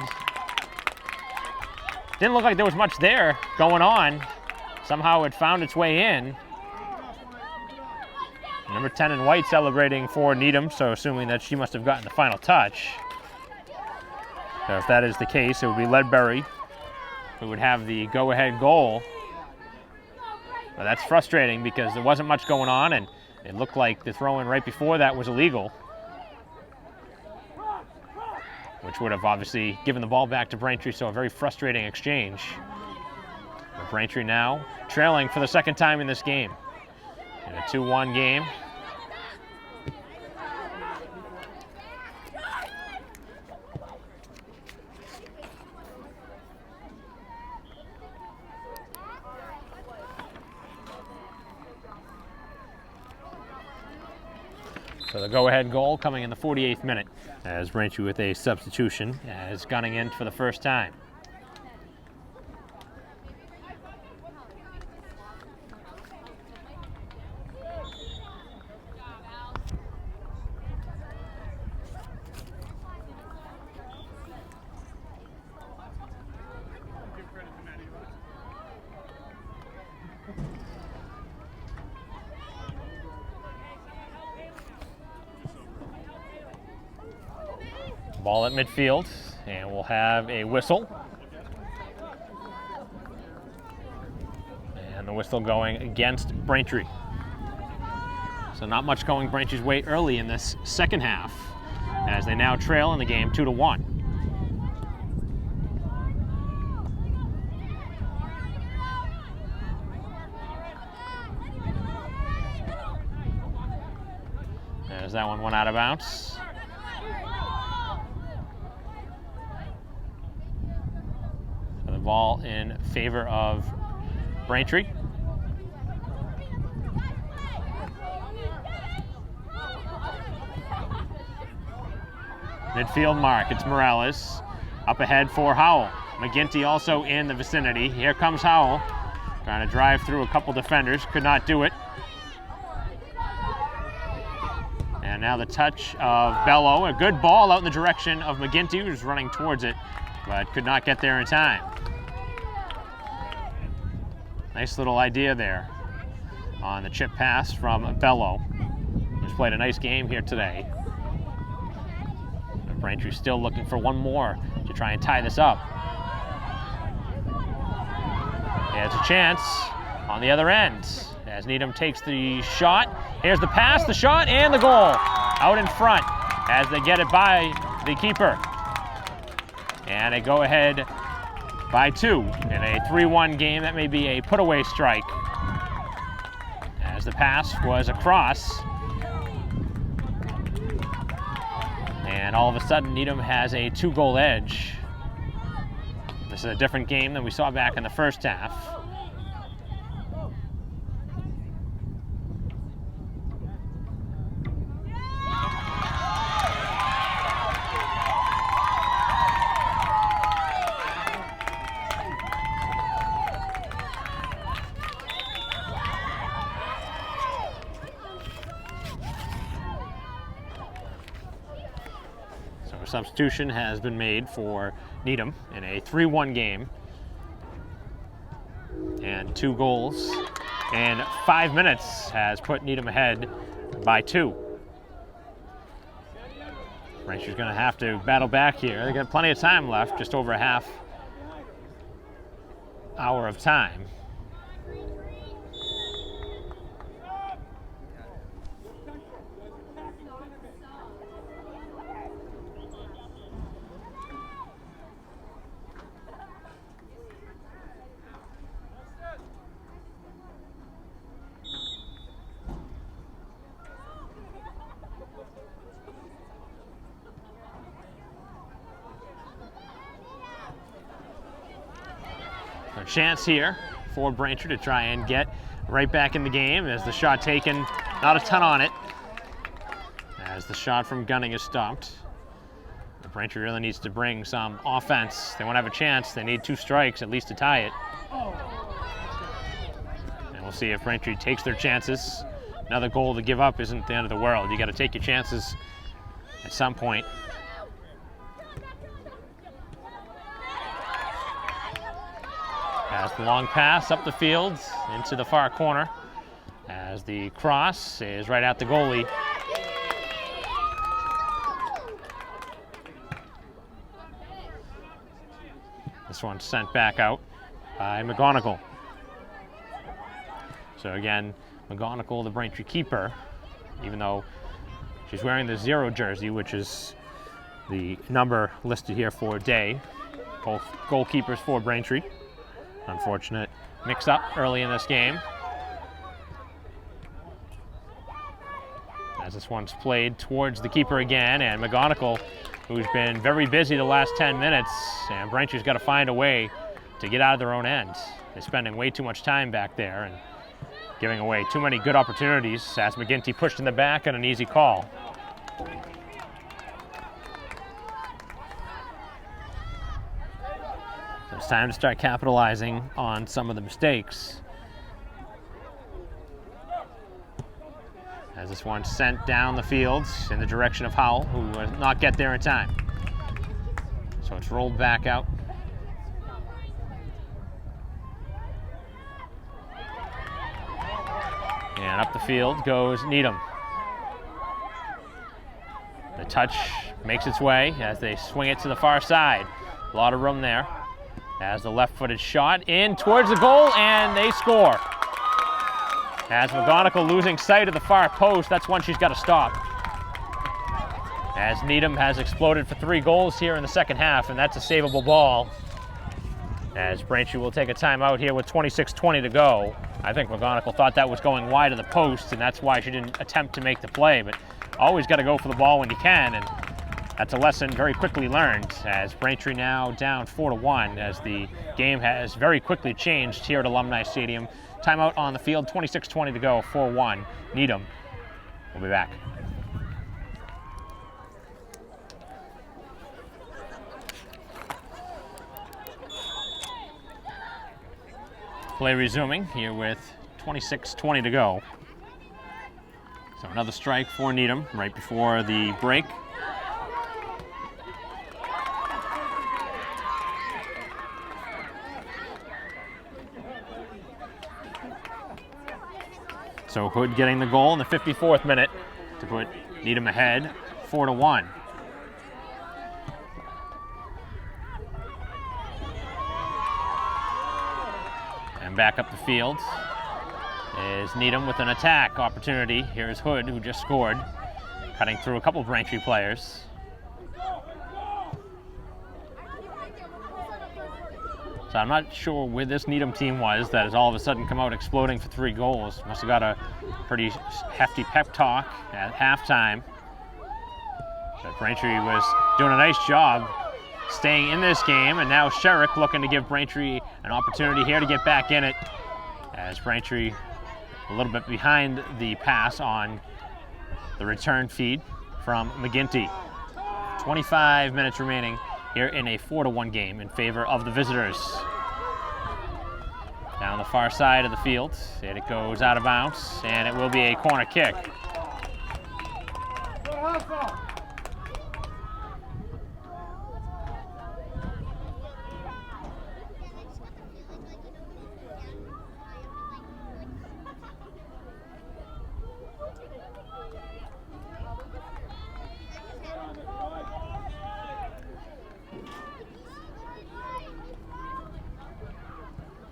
Didn't look like there was much there going on. Somehow it found its way in. Number 10 in white celebrating for Needham, so assuming that she must have gotten the final touch. So if that is the case, it would be Ledbury who would have the go-ahead goal. But that's frustrating because there wasn't much going on, and it looked like the throw-in right before that was illegal, which would have obviously given the ball back to Braintree, so a very frustrating exchange. But Braintree now trailing for the second time in this game. In a 2-1 game. So the go-ahead goal coming in the 48th minute as Braintree with a substitution as gunning in for the first time. Ball at midfield, and we'll have a whistle. And the whistle going against Braintree. So not much going Braintree's way early in this second half, as they now trail in the game 2-1. As that one went out of bounds. So the ball in favor of Braintree. Midfield mark, it's Morales. Up ahead for Howell. McGinty also in the vicinity. Here comes Howell, trying to drive through a couple defenders, could not do it. And now the touch of Bello, a good ball out in the direction of McGinty, who's running towards it, but could not get there in time. Nice little idea there on the chip pass from Bello, who's played a nice game here today. Braintree still looking for one more to try and tie this up. There's a chance on the other end as Needham takes the shot. Here's the pass, the shot, and the goal. Out in front as they get it by the keeper. And they go ahead by 2 in a 3-1 game. That may be a put-away strike, as the pass was across. And all of a sudden, Needham has a 2-goal edge. This is a different game than we saw back in the first half. Substitution has been made for Needham in a 3-1 game. And 2 goals in 5 minutes has put Needham ahead by 2. Braintree's going to have to battle back here. They got plenty of time left, just over a half hour of time. A chance here for Braintree to try and get right back in the game as the shot taken, not a ton on it, as the shot from Gunning is stopped. But Braintree really needs to bring some offense. They won't have a chance. They need 2 strikes at least to tie it. And we'll see if Braintree takes their chances. Another goal to give up isn't the end of the world. You got to take your chances at some point. As the long pass up the field into the far corner, as the cross is right at the goalie. This one's sent back out by McGonigal. So again, McGonigal, the Braintree keeper, even though she's wearing the 0 jersey, which is the number listed here for Day. Both goalkeepers for Braintree. Unfortunate mix-up early in this game. As this one's played towards the keeper again, and McGonigal, who's been very busy the last 10 minutes, and Braintree's got to find a way to get out of their own end. They're spending way too much time back there and giving away too many good opportunities as McGinty pushed in the back on an easy call. It's time to start capitalizing on some of the mistakes. As this one sent down the field in the direction of Howell, who will not get there in time. So it's rolled back out. And up the field goes Needham. The touch makes its way as they swing it to the far side. A lot of room there. As the left-footed shot in towards the goal, and they score. As McGonigal losing sight of the far post, that's one she's got to stop. As Needham has exploded for 3 goals here in the second half, and that's a savable ball. As Braintree will take a timeout here with 26:20 to go. I think McGonigal thought that was going wide of the post, and that's why she didn't attempt to make the play, but always got to go for the ball when you can, and that's a lesson very quickly learned, as Braintree now down 4-1, as the game has very quickly changed here at Alumni Stadium. Timeout on the field, 26:20 to go, 4-1, Needham. We'll be back. Play resuming here with 26:20 to go. So another strike for Needham right before the break. So Hood getting the goal in the 54th minute to put Needham ahead 4-1. And back up the field is Needham with an attack opportunity. Here's Hood, who just scored, cutting through a couple Braintree players. So I'm not sure where this Needham team was that has all of a sudden come out exploding for 3 goals. Must have got a pretty hefty pep talk at halftime. But Braintree was doing a nice job staying in this game, and now Sherrick looking to give Braintree an opportunity here to get back in it, as Braintree a little bit behind the pass on the return feed from McGinty. 25 minutes remaining here in a 4-1 game in favor of the visitors. Down the far side of the field, and it goes out of bounds, and it will be a corner kick.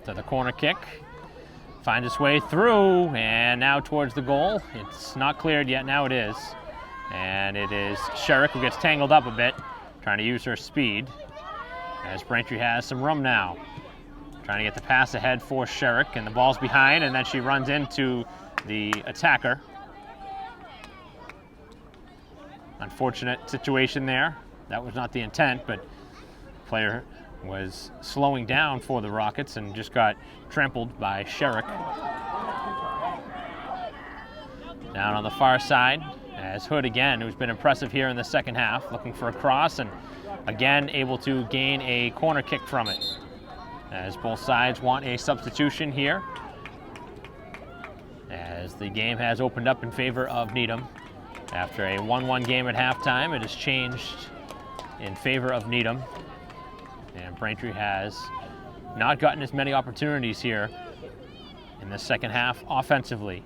To the corner kick, finds its way through, and now towards the goal. It's not cleared yet, now it is. And it is Sherrick who gets tangled up a bit, trying to use her speed, as Braintree has some room now. Trying to get the pass ahead for Sherrick, and the ball's behind, and then she runs into the attacker. Unfortunate situation there. That was not the intent, but player was slowing down for the Rockets and just got trampled by Sherrick. Down on the far side, as Hood again, who's been impressive here in the second half, looking for a cross and again able to gain a corner kick from it. As both sides want a substitution here, as the game has opened up in favor of Needham. After a 1-1 game at halftime, it has changed in favor of Needham. And Braintree has not gotten as many opportunities here in the second half offensively.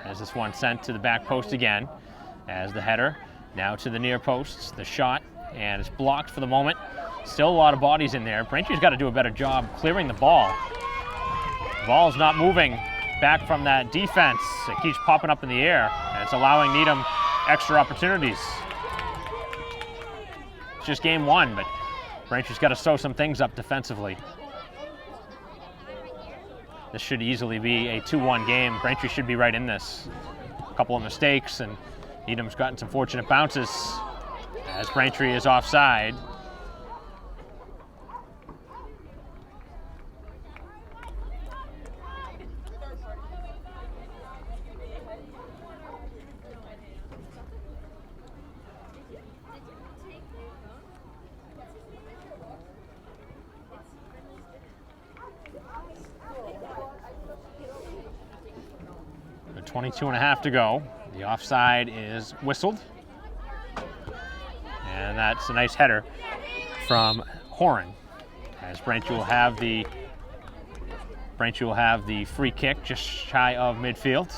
As this one sent to the back post again, as the header now to the near posts, the shot, and it's blocked for the moment. Still a lot of bodies in there. Braintree's got to do a better job clearing the ball. The ball's not moving back from that defense. It keeps popping up in the air, and it's allowing Needham extra opportunities. Just game 1, but Braintree's got to sew some things up defensively. This should easily be a 2-1 game. Braintree should be right in this. A couple of mistakes, and Needham's gotten some fortunate bounces as Braintree is offside. With 22.5 to go. The offside is whistled. And that's a nice header from Horan, as Braintree will have the free kick just shy of midfield.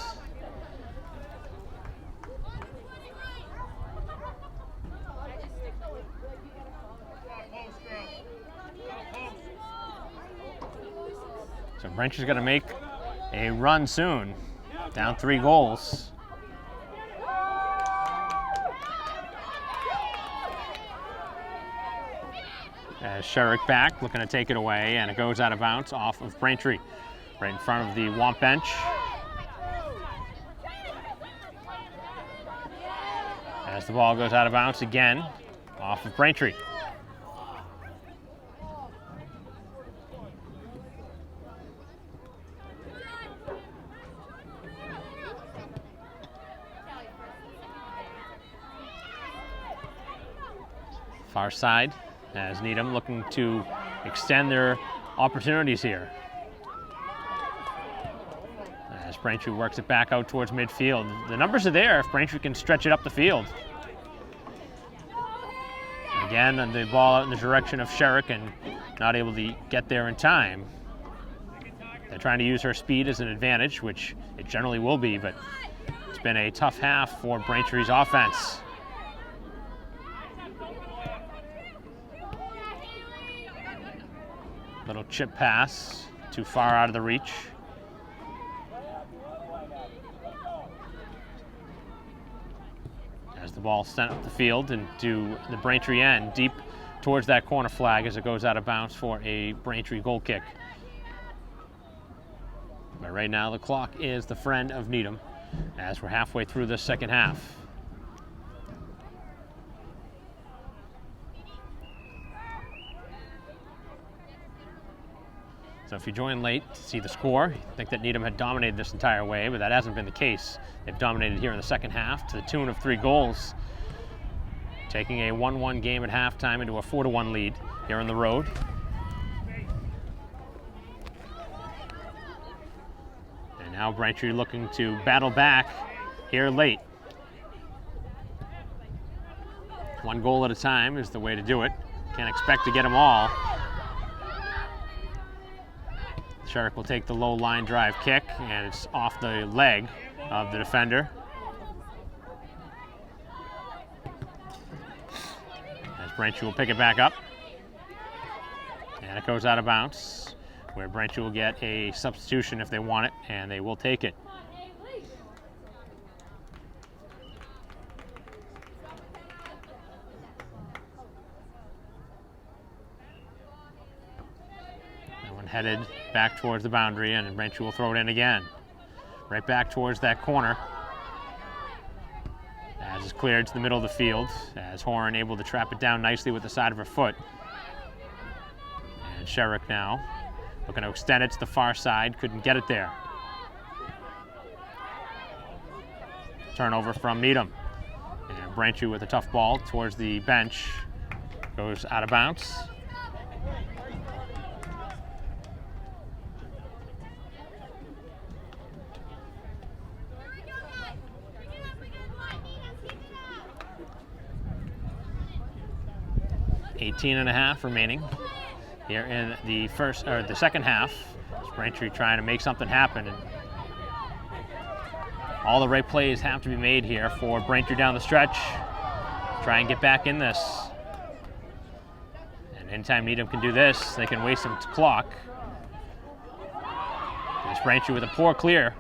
So Braintree's going to make a run soon. Down 3 goals. As Sherrick back, looking to take it away, and it goes out of bounds off of Braintree, right in front of the Wamp bench. As the ball goes out of bounds again, off of Braintree. Far side, as Needham looking to extend their opportunities here. As Braintree works it back out towards midfield. The numbers are there if Braintree can stretch it up the field. Again, the ball out in the direction of Sherrick and not able to get there in time. They're trying to use her speed as an advantage, which it generally will be, but it's been a tough half for Braintree's offense. Little chip pass, too far out of the reach. As the ball sent up the field into the Braintree end, deep towards that corner flag as it goes out of bounds for a Braintree goal kick. But right now the clock is the friend of Needham as we're halfway through the second half. So if you join late to see the score, you think that Needham had dominated this entire way, but that hasn't been the case. They've dominated here in the second half to the tune of 3 goals, taking a 1-1 game at halftime into a 4-1 lead here on the road. And now Braintree looking to battle back here late. 1 goal at a time is the way to do it. Can't expect to get them all. Sherrick will take the low line drive kick, and it's off the leg of the defender. As Braintree will pick it back up. And it goes out of bounds, where Braintree will get a substitution if they want it, and they will take it. Headed back towards the boundary, and Braintree will throw it in again. Right back towards that corner. As it's cleared to the middle of the field, as Horan able to trap it down nicely with the side of her foot. And Sherrick now looking to extend it to the far side, couldn't get it there. Turnover from Needham. And Braintree with a tough ball towards the bench, goes out of bounds. .5 remaining here in the second half. Braintree trying to make something happen, and all the right plays have to be made here for Braintree down the stretch. Try and get back in this. And anytime Needham can do this, they can waste some clock. There's Braintree with a poor clear,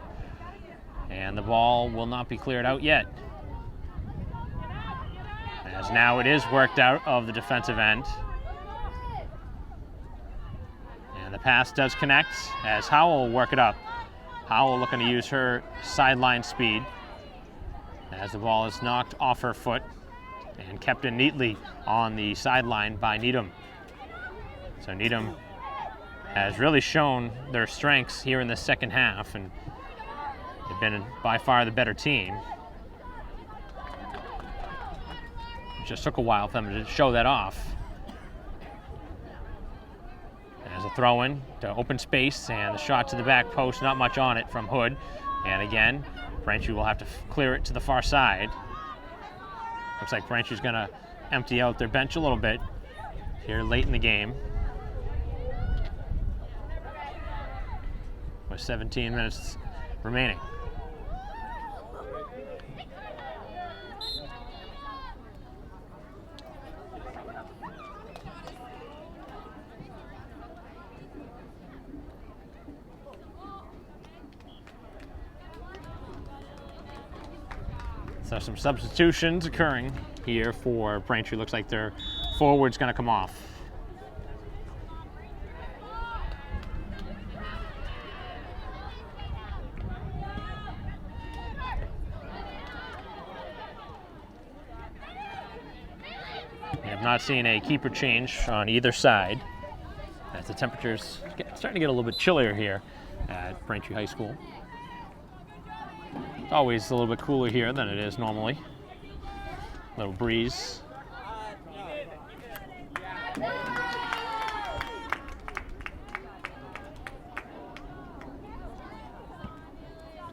and the ball will not be cleared out yet. As now it is worked out of the defensive end. And the pass does connect as Howell will work it up. Howell looking to use her sideline speed as the ball is knocked off her foot and kept in neatly on the sideline by Needham. So Needham has really shown their strengths here in the second half, and they've been by far the better team. Just took a while for them to show that off. As a throw-in to open space, and the shot to the back post, not much on it from Hood. And again, Braintree will have to clear it to the far side. Looks like Braintree's going to empty out their bench a little bit here late in the game. With 17 minutes remaining. So some substitutions occurring here for Braintree. Looks like their forward's going to come off. We have not seen a keeper change on either side, as the temperatures starting to get a little bit chillier here at Braintree High School. It's always a little bit cooler here than it is normally. A little breeze.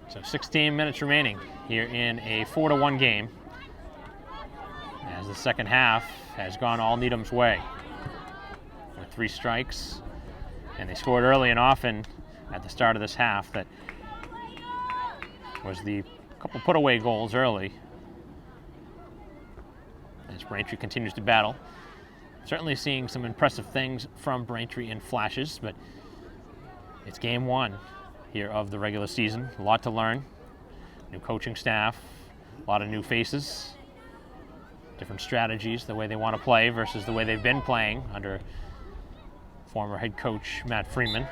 So 16 minutes remaining here in a 4-1 game, as the second half has gone all Needham's way with 3 strikes, and they scored early and often at the start of this half. That was the couple put-away goals early, as Braintree continues to battle. Certainly seeing some impressive things from Braintree in flashes, but it's game 1 here of the regular season. A lot to learn. New coaching staff, a lot of new faces, different strategies, the way they want to play versus the way they've been playing under former head coach Matt Freeman.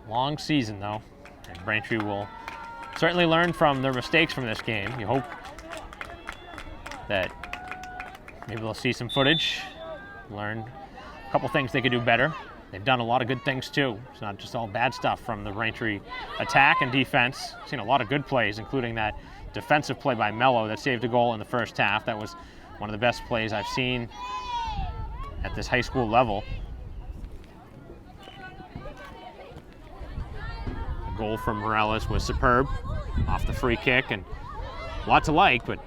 Long season, though, and Braintree will certainly learn from their mistakes from this game. You hope that maybe they'll see some footage, learn a couple things they could do better. They've done a lot of good things, too. It's not just all bad stuff from the Braintree attack and defense. Seen a lot of good plays, including that defensive play by Mello that saved a goal in the first half. That was one of the best plays I've seen at this high school level. The goal from Morales was superb off the free kick, and lots to like, but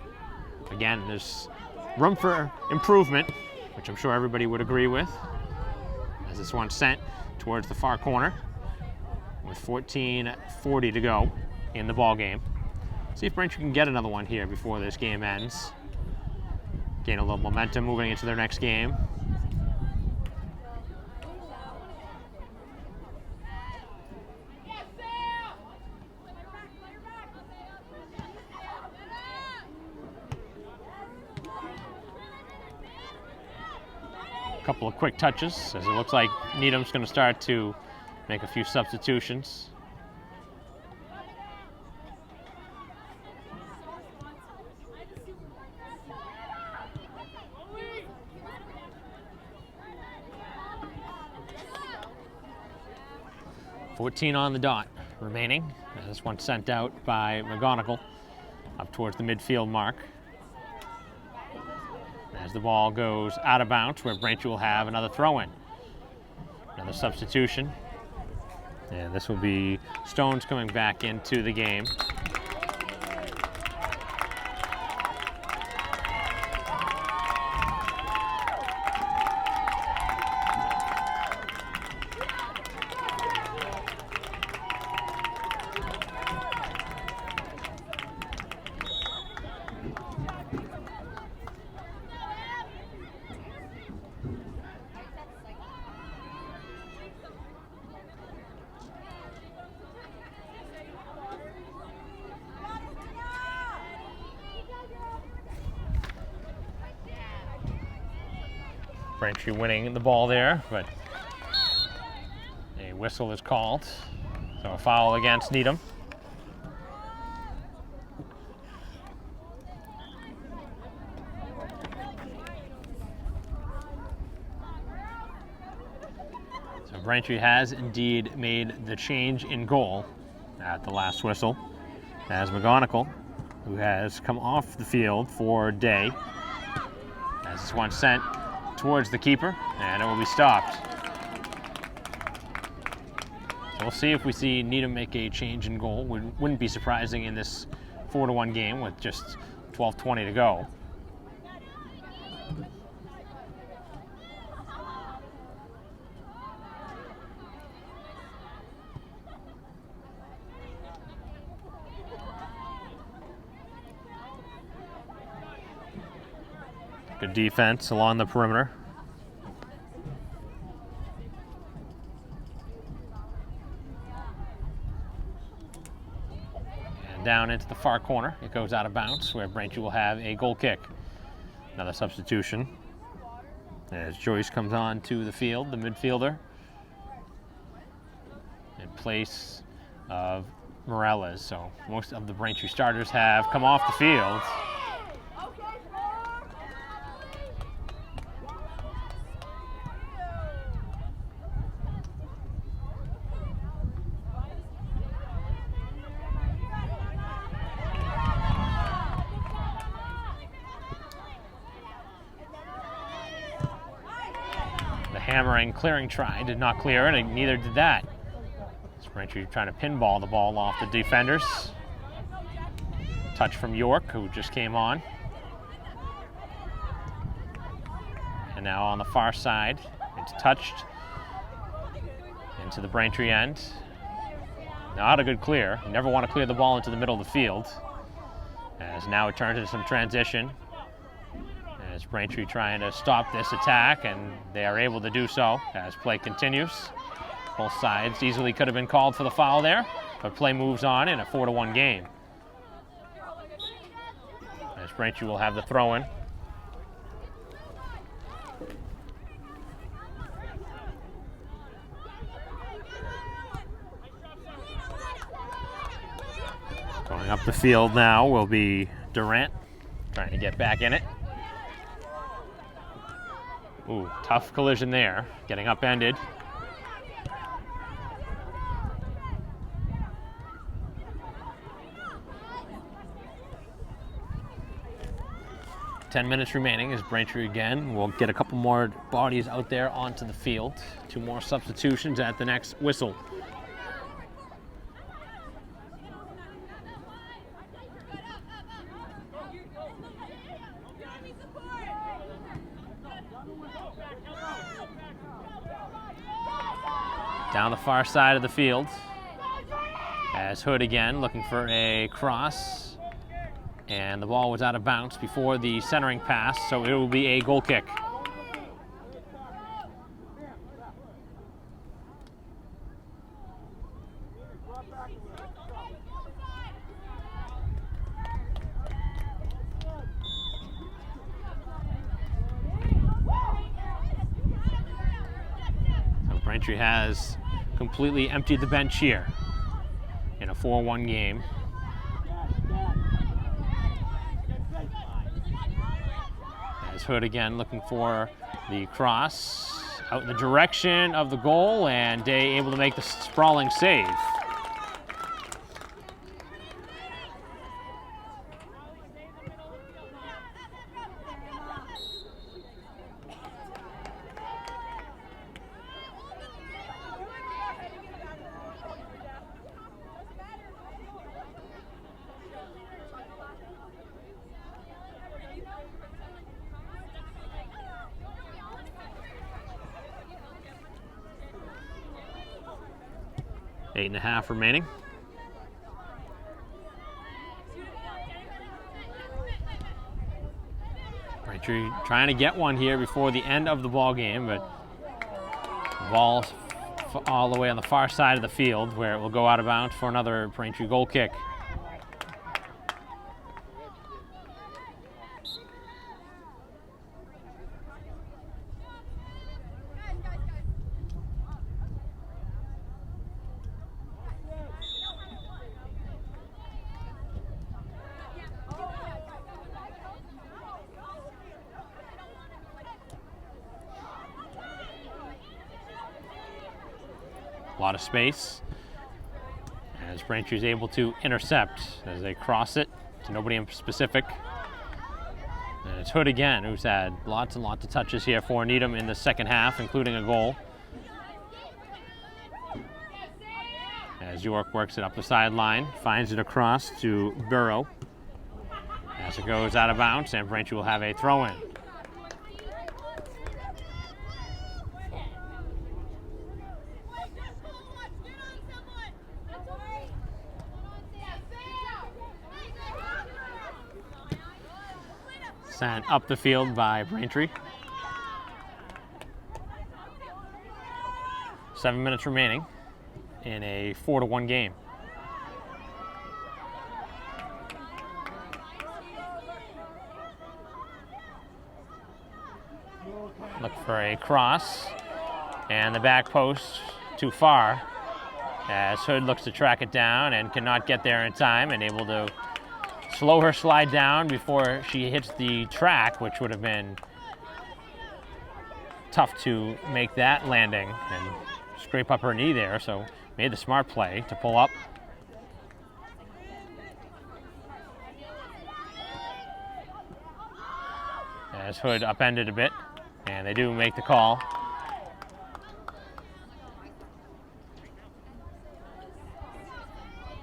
again, there's room for improvement, which I'm sure everybody would agree with, as this one sent towards the far corner with 14:40 to go in the ball game. See if Braintree can get another one here before this game ends. Gain a little momentum moving into their next game. Couple of quick touches, as it looks like Needham's going to start to make a few substitutions. .14 on the dot remaining. This one sent out by McGonigal up towards the midfield mark, as the ball goes out of bounds, where Braintree will have another throw-in. Another substitution. And this will be Stones coming back into the game. Braintree winning the ball there, but a whistle is called. So a foul against Needham. So Braintree has indeed made the change in goal at the last whistle, as McGonigal, who has come off the field for Day, as this one sent towards the keeper, and it will be stopped. So we'll see if we see Needham make a change in goal. Wouldn't be surprising in this 4-1 game with just 12:20 to go. Good defense along the perimeter. down into the far corner. It goes out of bounds, where Braintree will have a goal kick. Another substitution as Joyce comes on to the field, the midfielder, in place of Morales. So most of the Braintree starters have come off the field. Hammering, clearing try, did not clear, and neither did that. Braintree trying to pinball the ball off the defenders. Touch from York, who just came on. And now on the far side, it's touched into the Braintree end. Not a good clear. You never want to clear the ball into the middle of the field. As now it turns into some transition. As Braintree trying to stop this attack, and they are able to do so as play continues. Both sides easily could have been called for the foul there, but play moves on in a 4-1 game. As Braintree will have the throw-in. Going up the field now will be Durant, trying to get back in it. Ooh, tough collision there, getting upended. Ten minutes remaining as Braintree again will get a couple more bodies out there onto the field. 2 more substitutions at the next whistle. Down the far side of the field as Hood again looking for a cross, and the ball was out of bounds before the centering pass, so it will be a goal kick. So Braintree has completely emptied the bench here in a 4-1 game. As Hood again looking for the cross out in the direction of the goal, and Day able to make the sprawling save. Eight and a half remaining. Braintree trying to get one here before the end of the ball game, but the ball all the way on the far side of the field, where it will go out of bounds for another Braintree goal kick. A lot of space as Braintree is able to intercept as they cross it to nobody in specific. And it's Hood again, who's had lots and lots of touches here for Needham in the second half, including a goal. As York works it up the sideline, finds it across to Burrow. As it goes out of bounds, and Braintree will have a throw-in. Sent up the field by Braintree. 7 minutes remaining in a 4-1 game. Look for a cross, and the back post too far, as Hood looks to track it down and cannot get there in time, and able to slow her slide down before she hits the track, which would have been tough to make that landing and scrape up her knee there. So made the smart play to pull up. As Hood upended a bit, and they do make the call.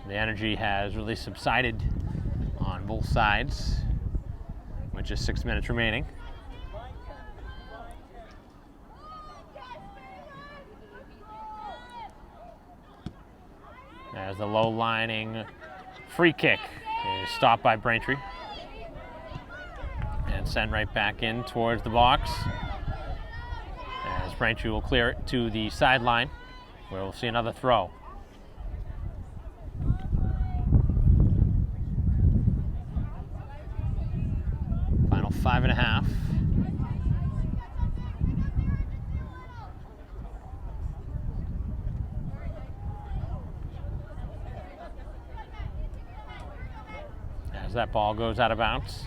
The energy has really subsided on both sides, with just 6 minutes remaining. As the low-lining free kick is stopped by Braintree and sent right back in towards the box, as Braintree will clear it to the sideline, where we'll see another throw. Final 5.5. As that ball goes out of bounds.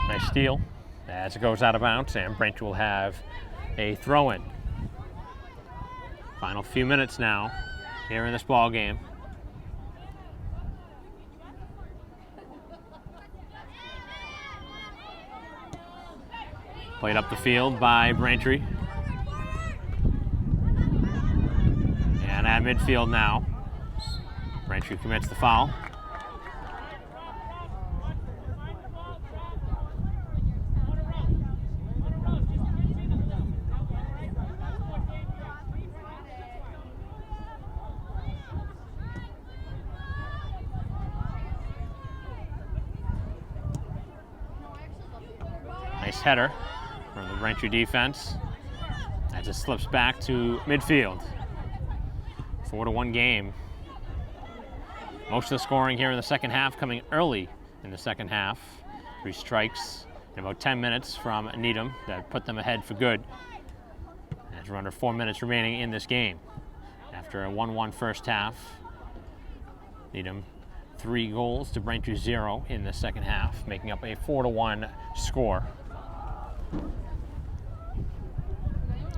Nice steal as it goes out of bounds, and Braintree will have a throw-in. Final few minutes now here in this ball game. Played up the field by Braintree. And at midfield now, Braintree commits the foul. Nice header from the Braintree defense as it slips back to midfield. 4-1 game. Most of the scoring here in the second half coming early in the second half. 3 strikes in about 10 minutes from Needham that put them ahead for good. As we're under 4 minutes remaining in this game. After a 1-1 first half, Needham 3 goals to Braintree 0 in the second half, making up a 4-1 score.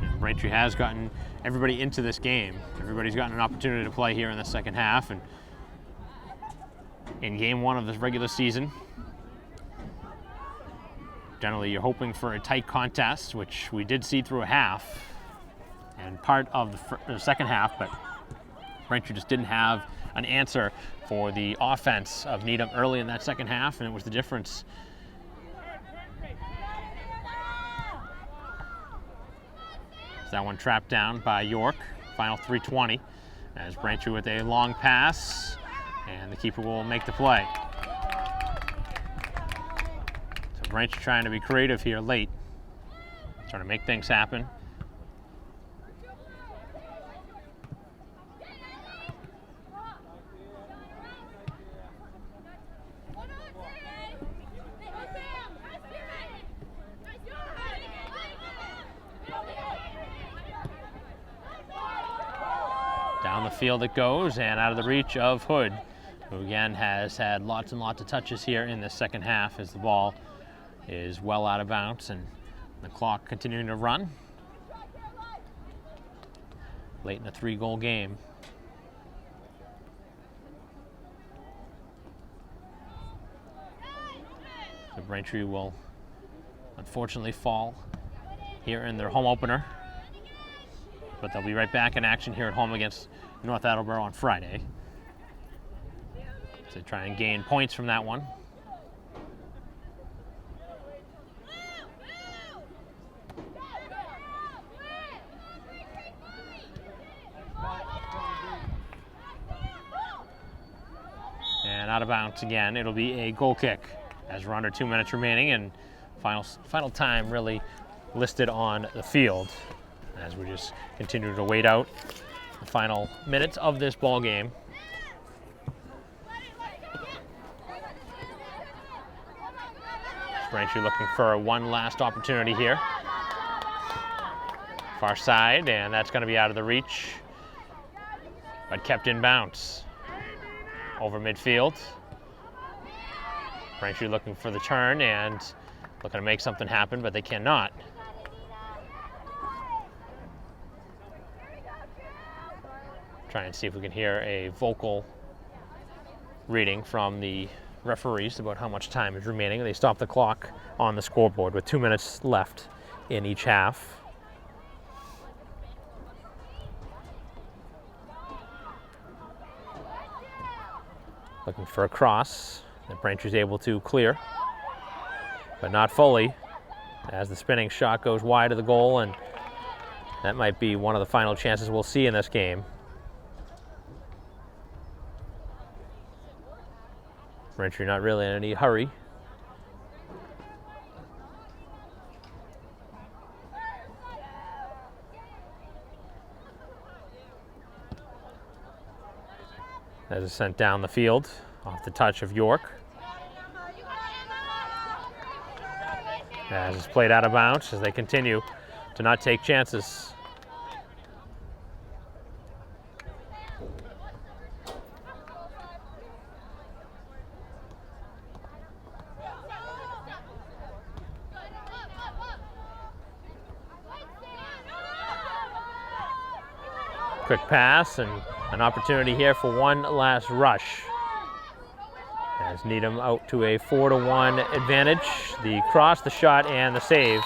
And Braintree has gotten everybody into this game. Everybody's gotten an opportunity to play here in the second half. And in game 1 of this regular season, generally you're hoping for a tight contest, which we did see through a half and part of the second half, but Braintree just didn't have an answer for the offense of Needham early in that second half, and it was the difference. That one trapped down by York. Final 3:20 as Braintree with a long pass, and the keeper will make the play. So Braintree trying to be creative here late, trying to make things happen. Down the field it goes, and out of the reach of Hood, who again has had lots and lots of touches here in the second half as the ball is well out of bounds and the clock continuing to run. Late in a 3-goal game. So Braintree will unfortunately fall here in their home opener, but they'll be right back in action here at home against North Attleboro on Friday to try and gain points from that one. And out of bounds again. It'll be a goal kick as we're under 2 minutes remaining, and final time really listed on the field as we just continue to wait out the final minutes of this ball game. Braintree looking for one last opportunity here. Far side, and that's going to be out of the reach, but kept in bounds. Over midfield. Braintree looking for the turn and looking to make something happen, but they cannot. Try and see if we can hear a vocal reading from the referees about how much time is remaining. They stop the clock on the scoreboard with 2 minutes left in each half. Looking for a cross that Braintree's able to clear, but not fully, as the spinning shot goes wide of the goal, and that might be one of the final chances we'll see in this game. Braintree not really in any hurry. As it's sent down the field off the touch of York. As it's played out of bounds as they continue to not take chances. Quick pass and an opportunity here for one last rush. As Needham out to a 4-1 advantage. The cross, the shot, and the save.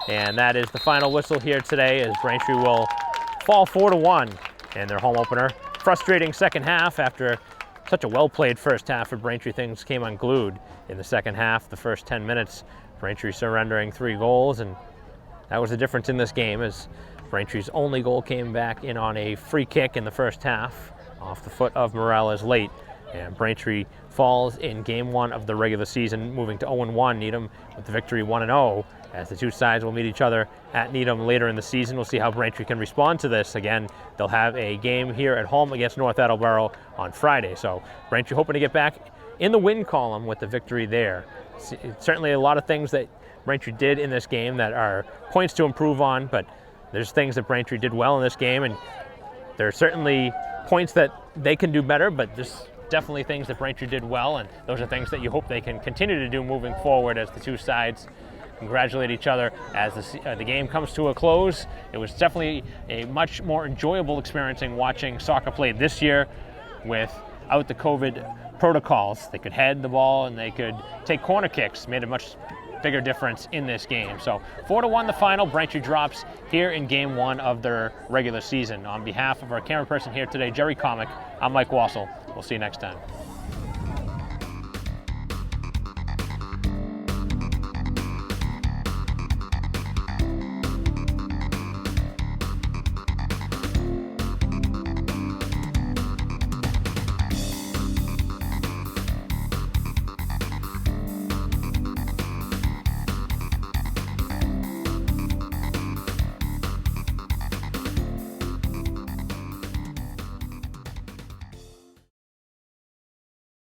And that is the final whistle here today as Braintree will fall 4-1 in their home opener. Frustrating second half after such a well-played first half for Braintree. Things came unglued in the second half. The first 10 minutes, Braintree surrendering 3 goals, and that was the difference in this game as Braintree's only goal came back in on a free kick in the first half off the foot of Morales late. And Braintree falls in game 1 of the regular season, moving to 0-1. Needham with the victory 1-0 as the two sides will meet each other at Needham later in the season. We'll see how Braintree can respond to this. Again, they'll have a game here at home against North Attleboro on Friday. So Braintree hoping to get back in the win column with the victory there. Certainly a lot of things that Braintree did in this game that are points to improve on, but there's things that Braintree did well in this game, and there are certainly points that they can do better, but there's definitely things that Braintree did well, and those are things that you hope they can continue to do moving forward as the two sides congratulate each other as the game comes to a close. It was definitely a much more enjoyable experience watching soccer played this year without the COVID protocols. They could head the ball and they could take corner kicks, made a much bigger difference in this game. So 4-1 the final. Braintree drops here in game 1 of their regular season. On behalf of our camera person here today, Jerry Comic, I'm Mike Wassel. We'll see you next time.